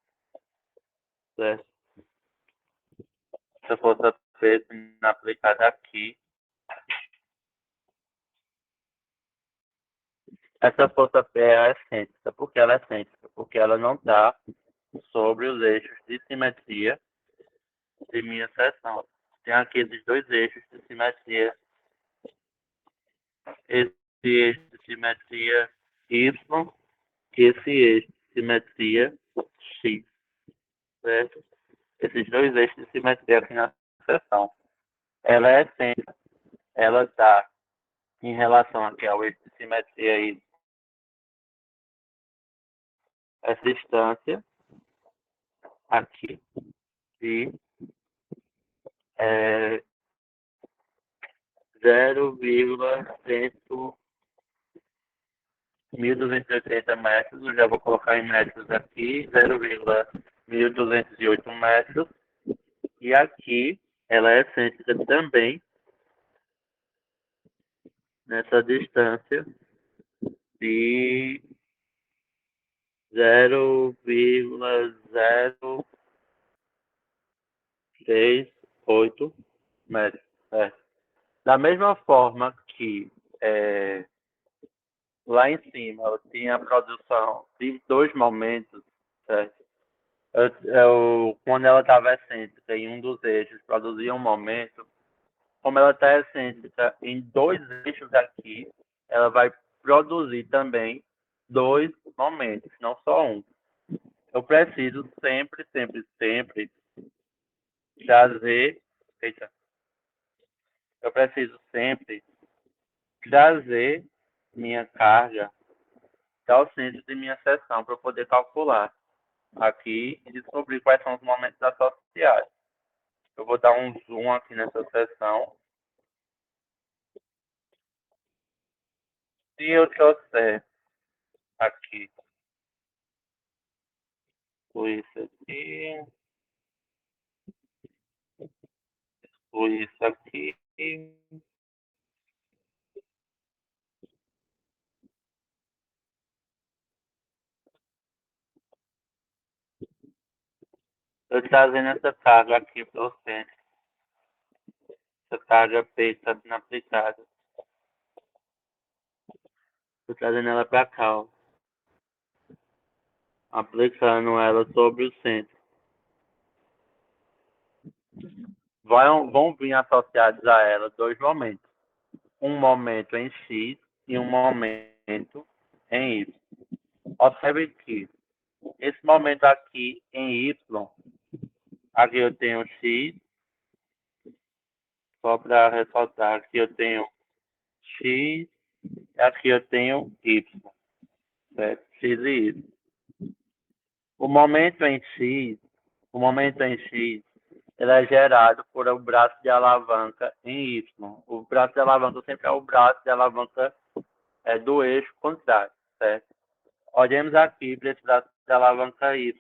certo? Essa força P sendo aplicada aqui. Essa força P é excêntrica. Por que ela é excêntrica? Porque ela não está sobre os eixos de simetria de minha seção. Tem aqui esses dois eixos de simetria. Esse eixo de simetria Y e esse eixo de simetria X, certo? Esses dois eixos de simetria aqui na seção. Ela é excêntrica. Ela está em relação aqui ao eixo de simetria Y. Essa distância aqui de 0,1.280 metros. Eu já vou colocar em metros aqui, 0,1.208 metros. E aqui ela é excêntrica também nessa distância de 0,038 metros. Da mesma forma que lá em cima eu tinha a produção de dois momentos, certo? Quando ela estava excêntrica em um dos eixos, produzia um momento. Como ela está excêntrica em dois eixos aqui, ela vai produzir também dois momentos, não só um. Eu preciso sempre, sempre, sempre trazer. Eita, eu preciso sempre trazer minha carga ao centro de minha seção para eu poder calcular aqui e descobrir quais são os momentos associados. Eu vou dar um zoom aqui nessa seção. Se eu trouxer aqui isso aqui, isso aqui, eu trazendo essa carga aqui para o centro. Essa carga P está sendo aplicada. Estou trazendo ela para cá, ó. Aplicando ela sobre o centro. Vão vir associados a ela dois momentos. Um momento em X e um momento em Y. Observe que esse momento aqui em Y, aqui eu tenho X, só para ressaltar, aqui eu tenho X, aqui eu tenho Y, certo? X e Y. O momento em X, ele é gerado por um braço de alavanca em Y. O braço de alavanca sempre é o braço de alavanca do eixo contrário, certo? Olhemos aqui para esse braço de alavanca Y,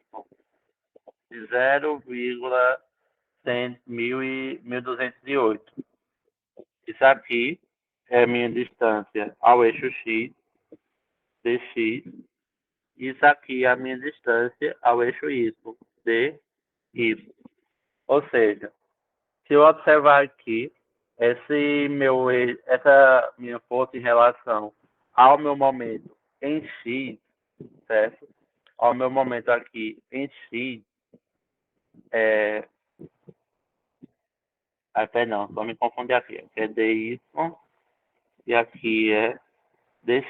de 0,1208. Isso aqui é minha distância ao eixo X, dx. Isso aqui é a minha distância ao eixo Y, dy. Ou seja, se eu observar aqui, essa minha força em relação ao meu momento em X, certo? Ao meu momento aqui em X, perdão, só me confundi aqui. Aqui é dy e aqui é dx.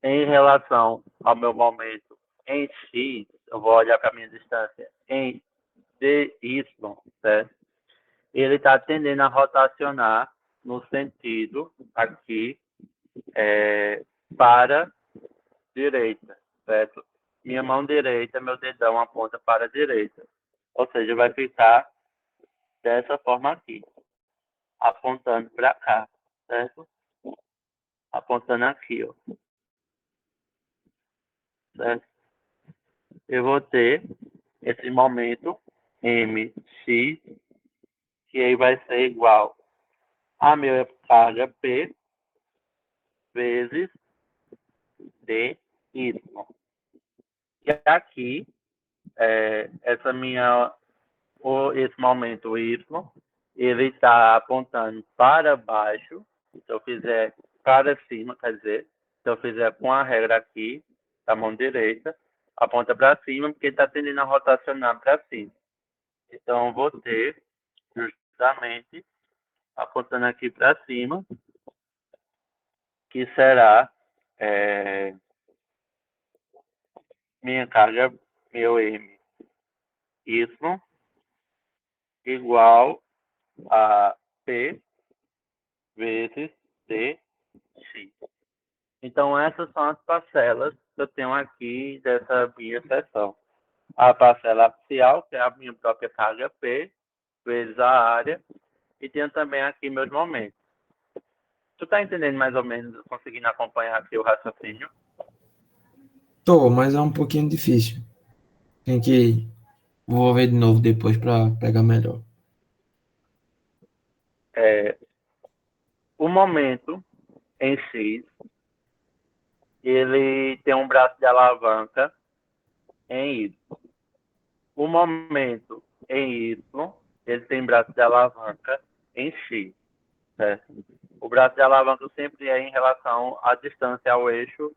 Em relação ao meu momento em X, eu vou olhar para a minha distância em dy, certo? Ele está tendendo a rotacionar no sentido aqui para direita, certo? Minha mão direita, meu dedão aponta para a direita. Ou seja, vai ficar dessa forma aqui, apontando para cá, certo? Apontando aqui, ó, certo? Eu vou ter esse momento mx, que aí vai ser igual a minha carga P vezes dy. E aqui, esse momento y, ele está apontando para baixo. Se eu fizer para cima, quer dizer, se eu fizer com a regra aqui, da mão direita, aponta para cima, porque está tendendo a rotacionar para cima. Então, eu vou ter justamente apontando aqui para cima, que será minha carga, meu M, Y, igual a P vezes dx. Então, essas são as parcelas que eu tenho aqui dessa minha seção. A parcela axial, que é a minha própria carga P, vezes a área, e tenho também aqui meus momentos. Tu tá entendendo mais ou menos, conseguindo acompanhar aqui o raciocínio? Tô, mas é um pouquinho difícil. Tem que. Vou ver de novo depois para pegar melhor. O momento em X, ele tem um braço de alavanca em Y. O momento em Y, ele tem braço de alavanca em X. Certo? O braço de alavanca sempre é em relação à distância ao eixo,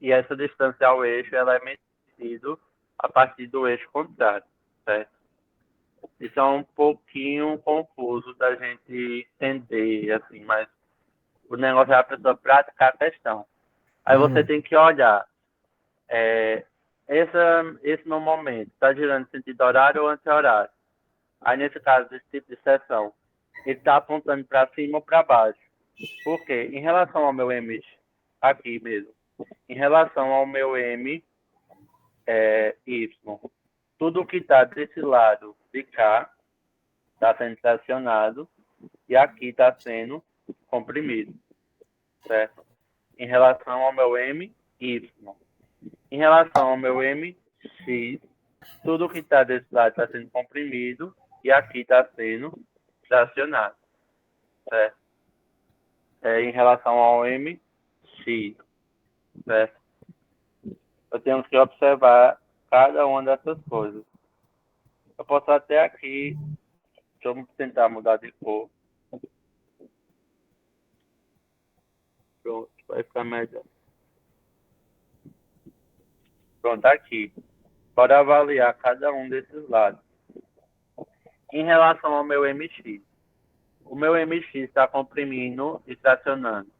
e essa distância ao eixo ela é medida a partir do eixo contrário. Certo? Isso é um pouquinho confuso da gente entender, assim, mas o negócio é a pessoa praticar a questão. Aí você tem que olhar, esse no momento está girando em sentido horário ou anti-horário. Aí, nesse caso, desse tipo de seção, ele está apontando para cima ou para baixo. Por quê? Em relação ao meu M, aqui mesmo, em relação ao meu M, Y, tudo que está desse lado de cá está sendo tracionado e aqui está sendo comprimido, certo? Em relação ao meu M, Y. Em relação ao meu M, X, tudo que está desse lado está sendo comprimido e aqui está sendo tracionado, certo? Em relação ao M, X, certo? Eu tenho que observar cada uma dessas coisas. Eu posso até aqui, deixa eu tentar mudar de cor. Pronto, vai ficar melhor. Pronto, aqui. Bora avaliar cada um desses lados. Em relação ao meu MX, o meu MX está comprimindo e tracionando.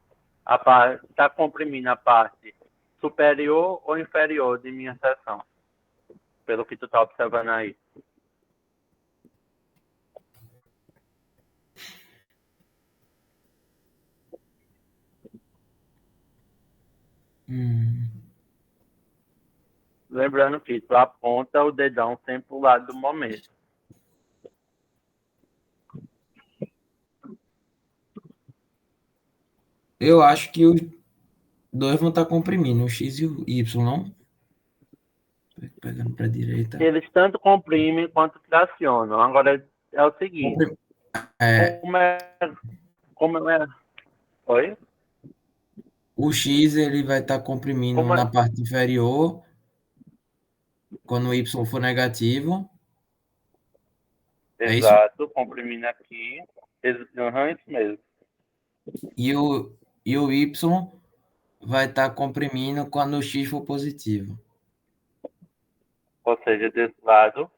Está comprimindo a parte superior ou inferior de minha seção, pelo que tu está observando aí. Lembrando que tu aponta o dedão sempre para o lado do momento. Eu acho que os dois vão estar comprimindo, o X e o Y, não? Pegando para a direita. Eles tanto comprimem quanto tracionam. Agora é o seguinte. Como é? Oi? O X ele vai estar comprimindo Como é? na parte inferior, quando o Y for negativo. É isso? Exato, comprimindo aqui. Uhum, isso mesmo. E o Y vai estar comprimindo quando o X for positivo. Ou seja, desse lado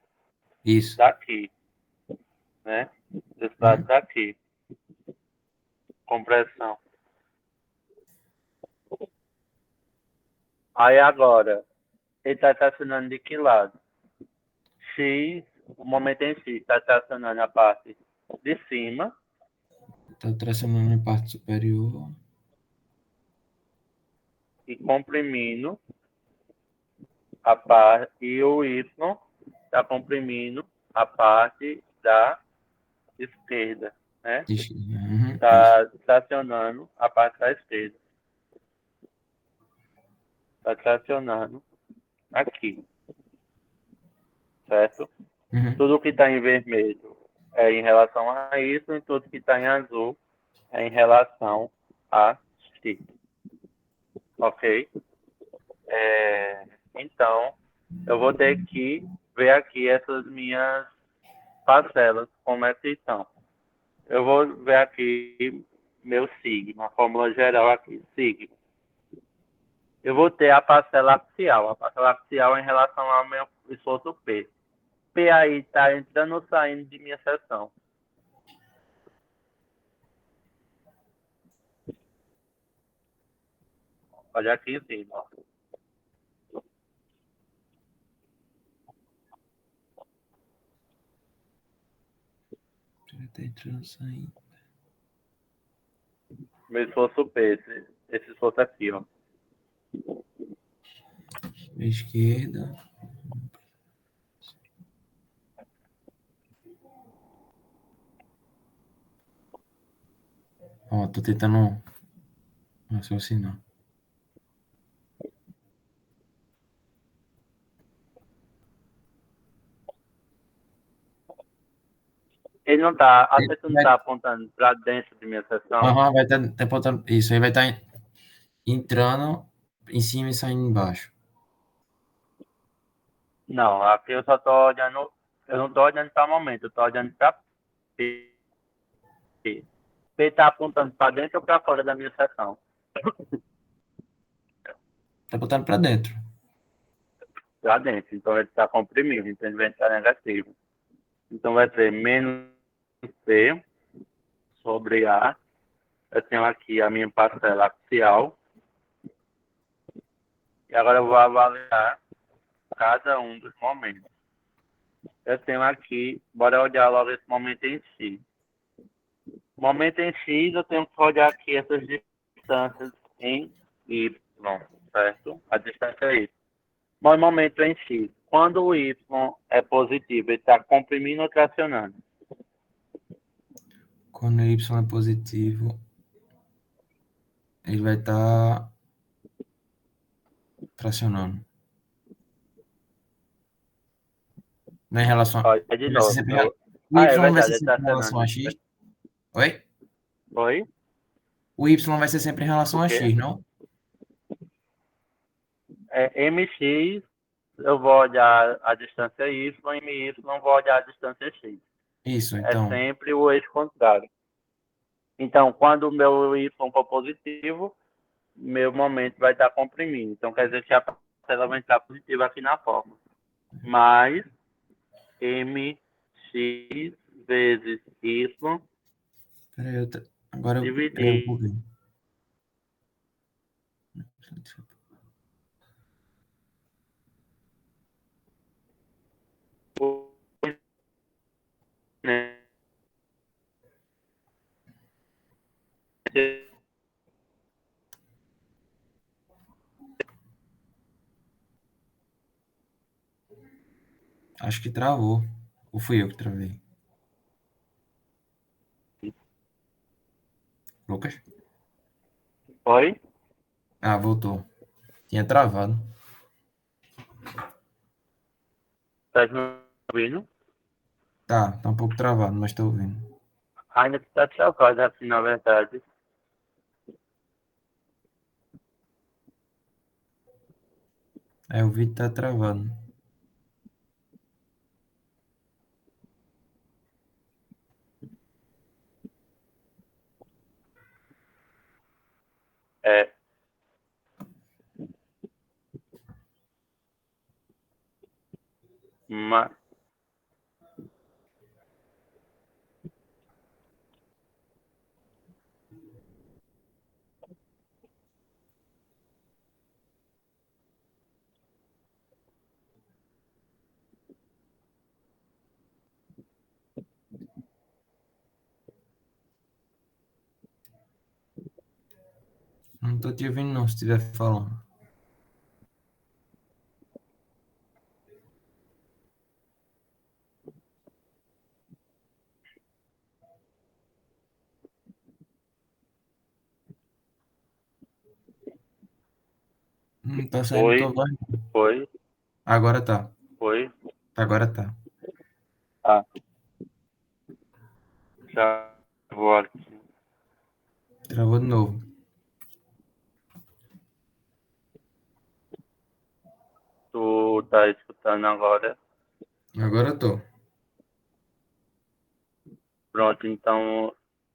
Isso. daqui, né? Desse lado daqui. Compressão. Aí agora, ele está tracionando de que lado? X, o momento em si, está tracionando a parte de cima. Está tracionando na parte superior. E comprimindo a parte. E o Y está comprimindo a parte da esquerda, né? Está tracionando a parte da esquerda. Está tracionando aqui. Certo? Tudo que está em vermelho é em relação a isso, e tudo que está em azul é em relação a X. Ok? Então, eu vou ter que ver aqui essas minhas parcelas, como é que estão. Eu vou ver aqui meu sigma, a fórmula geral aqui, sigma. Eu vou ter a parcela axial. A parcela axial é em relação ao meu esforço P. P aí está entrando ou saindo de minha seção. Olha aqui em cima. Está entrando, saindo. Meu esforço P, esse esforço aqui, ó. Esquerda. Ó, tô tentando raciocinar. Ele não tá, a seta não está apontando para dentro de minha seção. Vai estar apontando. Isso aí vai estar entrando em cima e saindo embaixo. Não, aqui eu só tô olhando, eu não tô olhando para o momento, eu tô olhando para P. P tá apontando para dentro ou para fora da minha seção? Tá botando para dentro. Para dentro, então ele está comprimido, então ele vai estar negativo. Então vai ser menos P sobre A. Eu tenho aqui a minha parcela axial. E agora eu vou avaliar cada um dos momentos. Eu tenho aqui, bora olhar logo esse momento em si. Momento em X, eu tenho que olhar aqui essas distâncias em Y, certo? A distância é Y. Mas momento em X, quando o Y é positivo, ele está comprimindo ou tracionando? Quando y é positivo, ele vai estar tracionando. Não é em relação a... Olha de Vai ser novo. sempre... O Ah, y é vai ser verdade, ele sempre está em relação tracionando. a x? Oi? Oi? O y vai ser sempre em relação O a quê? x, não? É MX, eu vou olhar a distância Y, MY, eu vou olhar a distância X. Isso, É então. sempre o eixo contrário. Então, quando o meu Y for positivo, meu momento vai estar comprimindo. Então, quer dizer que a parcela vai estar positiva aqui na forma. Mais mx vezes y Peraí, agora eu peguei um dividido pouquinho. por né, Acho que travou. Ou fui eu que travei? Lucas? Oi? Ah, voltou. Tinha travado. Tá me ouvindo? Tá um pouco travado, mas tô ouvindo. Ainda que está travado assim, na verdade. É, o vídeo tá travado. É, mas Não tô te ouvindo não, se estiver falando. Não tá saindo tua foi, voz. foi, Agora tá. foi. Agora tá. Ah, já vou aqui. Travou de novo. Tu tá escutando agora? Agora eu tô. Pronto, então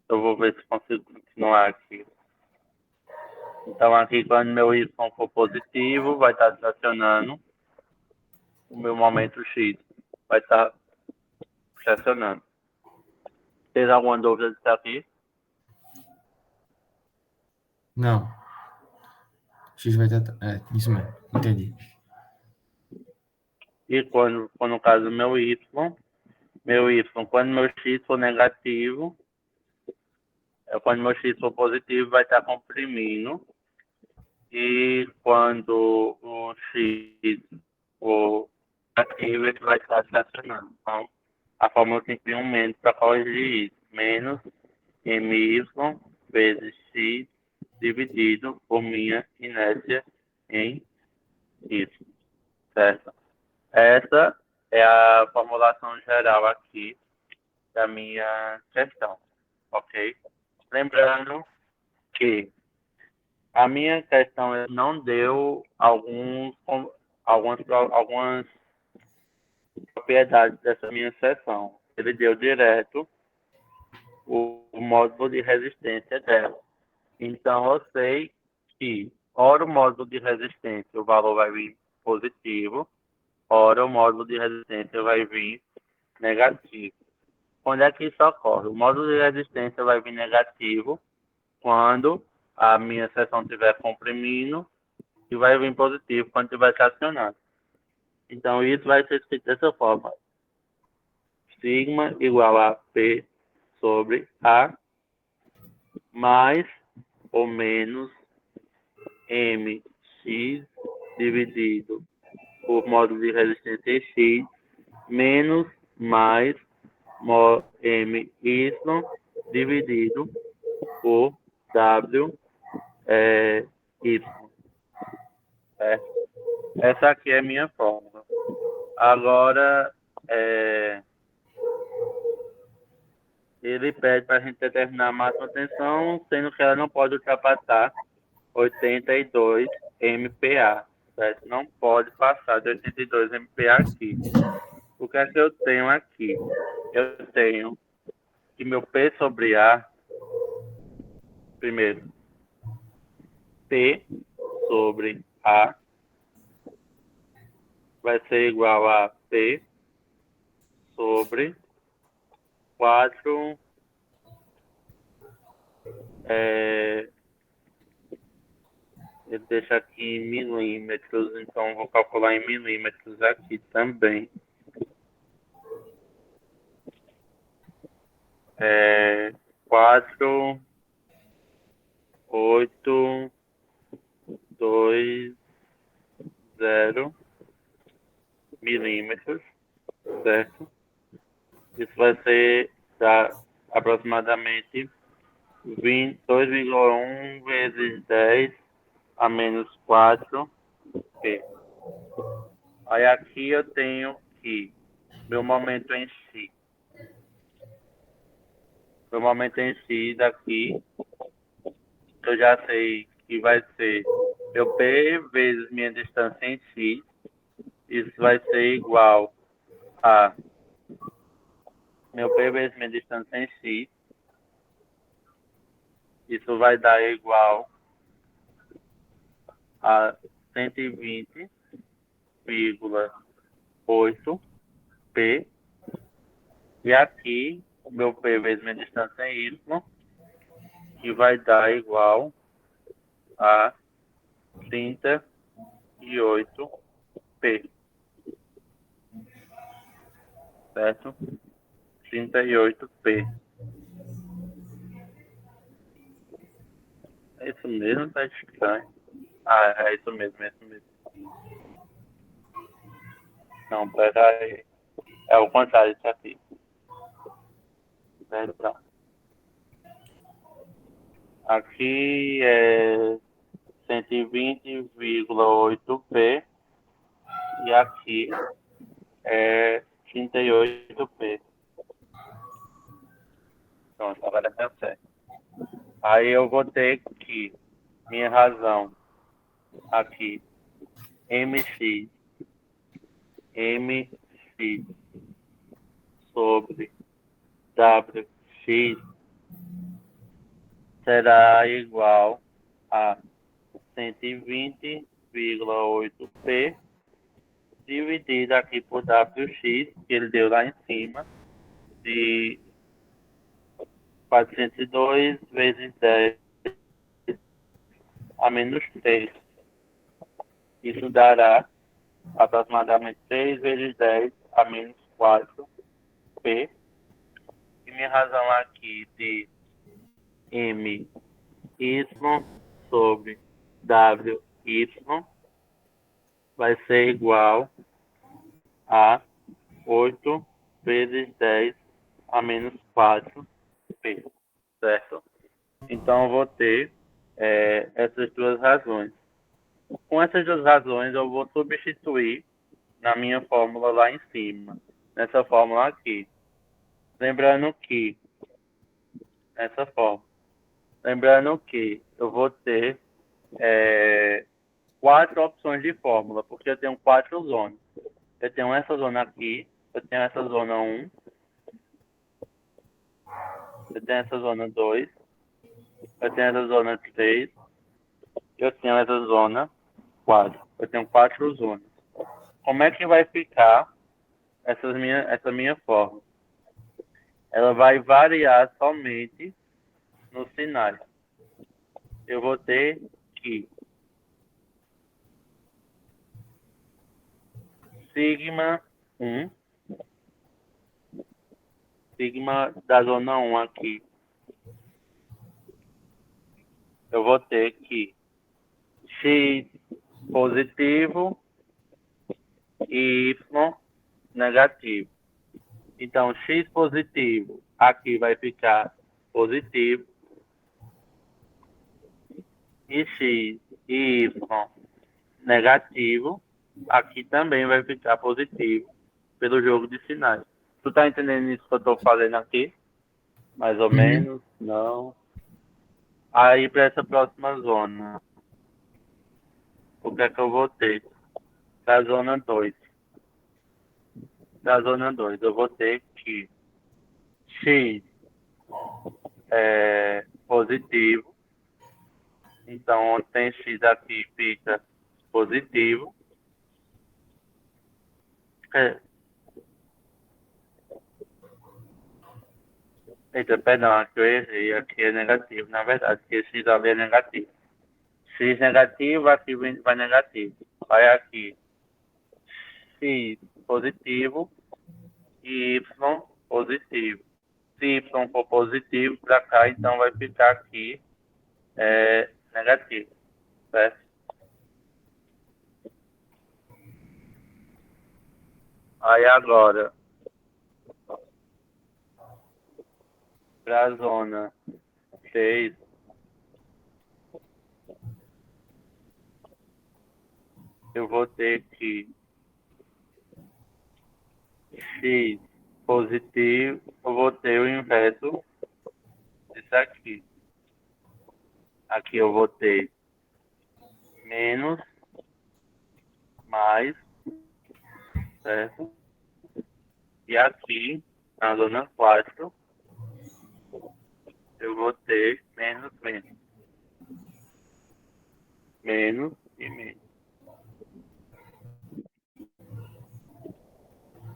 eu vou ver se consigo continuar aqui. Então aqui quando meu Y for positivo, vai estar tracionando. O meu momento X vai estar tracionando. Tem alguma dúvida disso aqui? Não. X vai estar... É, isso mesmo. Entendi. E quando no caso meu Y, quando meu X for negativo, quando meu X for positivo, vai estar comprimindo. E quando o X for negativo, ele vai estar estacionando. Então, a fórmula tem que vir um menos para corrigir isso. Menos MY vezes X dividido por minha inércia em Y. Certo? Essa é a formulação geral aqui da minha questão. Ok? Lembrando que A minha questão não deu algumas propriedades dessa minha seção. Ele deu direto o módulo de resistência dela. Então, eu sei que, ora o módulo de resistência, o valor vai vir positivo, ora o módulo de resistência vai vir negativo. Quando é que isso ocorre? O módulo de resistência vai vir negativo quando a minha seção estiver comprimindo e vai vir positivo quando estiver tracionando. Então, isso vai ser escrito dessa forma. Sigma igual a P sobre A mais ou menos mx dividido por módulo de resistência x menos mais my dividido por w y. Certo? Essa aqui é a minha fórmula. Agora, ele pede para a gente determinar a máxima tensão, sendo que ela não pode ultrapassar 82 MPa. Certo? Não pode passar de 82 MPa aqui. O que é que eu tenho aqui? Eu tenho que meu P sobre A, primeiro, P sobre A vai ser igual a P sobre 4, ele deixa aqui em milímetros, então vou calcular em milímetros aqui também. 4, 8, 2, 0 milímetros, certo? Isso vai ser aproximadamente 2,1 vezes 10 a menos 4 P. Aí aqui eu tenho que meu momento em si. Meu momento em si daqui, eu já sei que vai ser meu P vezes minha distância em si. Isso vai ser igual a meu P vezes minha distância em si. Isso vai dar igual a 120,8 P. E aqui, o meu P vezes minha distância é Y, que vai dar igual a 38 P. Certo? 38 P. É isso mesmo, tá estranho. Ah, é isso mesmo, é isso mesmo. Não, pera aí. É o contrário disso aqui. Perdão. Aqui é 120,8 P e aqui é 38 P. Pronto, agora tá certo. Aí eu vou ter que minha razão aqui mx sobre wx será igual a 120,8 P dividido aqui por wx, que ele deu lá em cima, de 402 vezes 10 a menos 3. Isso dará aproximadamente 3 vezes 10 a menos 4 P. E minha razão aqui de M y sobre W y vai ser igual a 8 vezes 10 a menos 4 P, certo? Então eu vou ter essas duas razões. Com essas duas razões eu vou substituir na minha fórmula lá em cima, nessa fórmula aqui. Lembrando que eu vou ter quatro opções de fórmula, porque eu tenho quatro zonas. Eu tenho essa zona aqui, eu tenho essa zona 1, eu tenho essa zona 2, eu tenho essa zona 3, eu tenho essa zona 4. Eu tenho quatro zonas. Como é que vai ficar essa minha fórmula? Ela vai variar somente nos sinais. Eu vou ter que sigma 1, sigma da zona 1 aqui, eu vou ter que x positivo e y negativo. Então, x positivo aqui vai ficar positivo e x e y negativo aqui também vai ficar positivo pelo jogo de sinais. Tu tá entendendo isso que eu tô fazendo aqui? Mais ou menos? Não. Aí para essa próxima zona, o que é que eu vou ter? Para a zona 2. Para a zona 2, eu vou ter que x é positivo. Então, onde tem x aqui fica positivo. Eita, perdão, aqui eu errei. Aqui é negativo, na verdade, porque x ali é negativo. X negativo, aqui vai negativo. Vai aqui x positivo e y positivo. Se y for positivo para cá, então vai ficar aqui negativo, certo? Aí agora, para a zona 6, eu vou ter que x positivo, eu vou ter o inverso disso aqui. Aqui eu vou ter menos, mais, certo? E aqui, na zona 4, eu vou ter menos, menos. Menos e menos.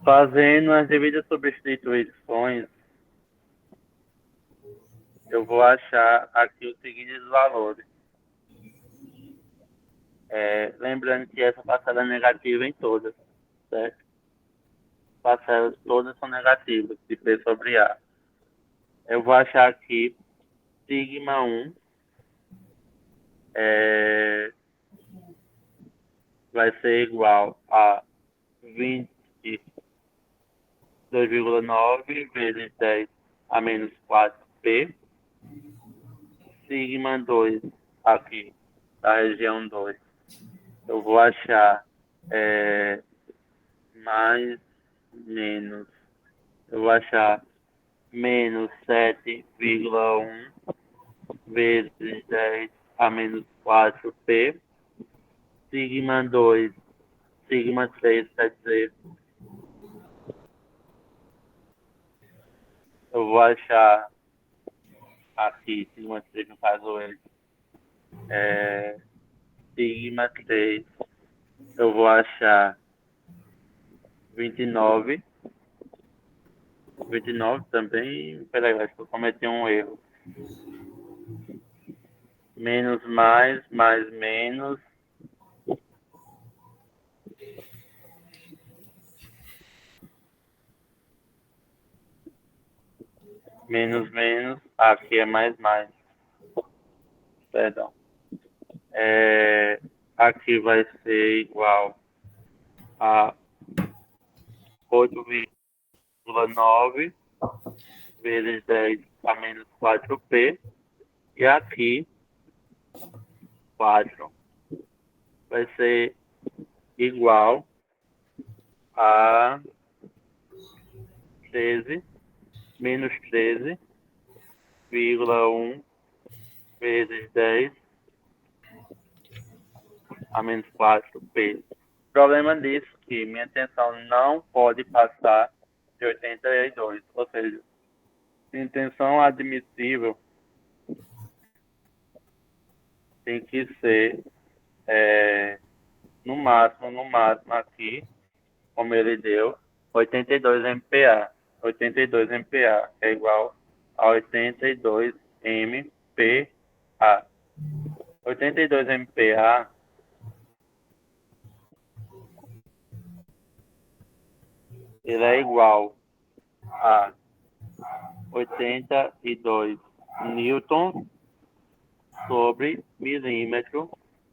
Fazendo as devidas substituições, eu vou achar aqui os seguintes valores. Lembrando que essa parcela é negativa em todas, certo? Parcelas todas são negativas, de P sobre A. Eu vou achar aqui sigma 1 vai ser igual a 22,9 vezes 10 a menos 4P. Sigma 2 aqui, da região 2. Eu vou achar mais, menos. Eu vou achar menos 7,1 vezes 10 a menos 4P. Sigma 2, sigma 3 quer dizer, eu vou achar aqui, sigma 3 no caso ele, sigma 3, eu vou achar 29 também, peraí, acho que eu cometi um erro. Menos mais menos. Menos, menos. Aqui é mais. Perdão. Aqui vai ser igual a 8,9 vezes 10 a menos 4P. E aqui, 4 vai ser igual a 13 menos 13,1 vezes 10 a menos 4p. O problema disso é que minha tensão não pode passar de 82, ou seja, minha tensão admissível tem que ser no máximo aqui, como ele deu, 82 MPa. 82 MPa é igual a 82 MPa. 82 MPa ele é igual a 82 newtons sobre milímetro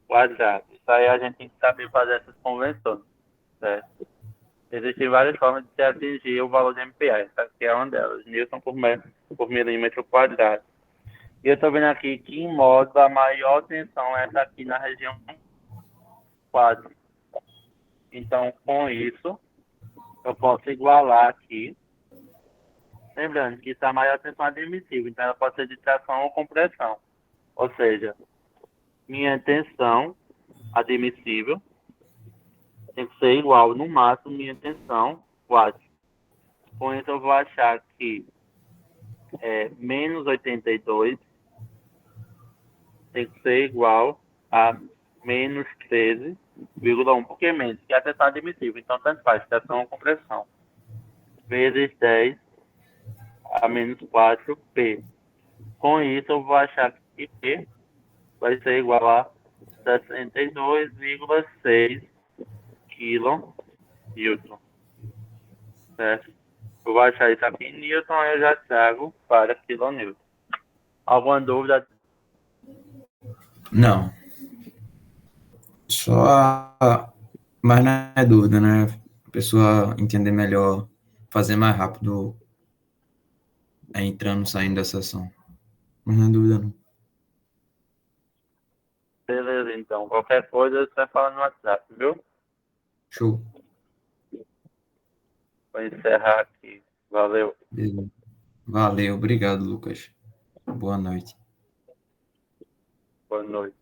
quadrado. Isso aí a gente tem que saber fazer essas conversões, certo? Existem várias formas de se atingir o valor de MPa. Essa aqui é uma delas, newton por milímetro quadrado. E eu estou vendo aqui que, em modo, a maior tensão é essa aqui na região 4. Então, com isso, eu posso igualar aqui. Lembrando que isso é a maior tensão admissível, então ela pode ser de tração ou compressão. Ou seja, minha tensão admissível tem que ser igual, no máximo, minha tensão 4. Com isso, eu vou achar que menos 82 tem que ser igual a menos 13,1. Por que menos? Que é a tensão admissível. Então, tanto faz, tensão ou compressão. Vezes 10 a menos 4p. Com isso, eu vou achar que p vai ser igual a 62,6 kN. Certo? Eu vou achar isso aqui em Newton, aí eu já trago para kN. Alguma dúvida? Não. Só mas não é dúvida, né? A pessoa entender melhor, fazer mais rápido, entrando, saindo da sessão. Mas não é dúvida, não. Beleza, então. Qualquer coisa, você fala no WhatsApp, viu? Show. Vou encerrar aqui. Valeu. Beleza. Valeu, obrigado, Lucas. Boa noite. Boa noite.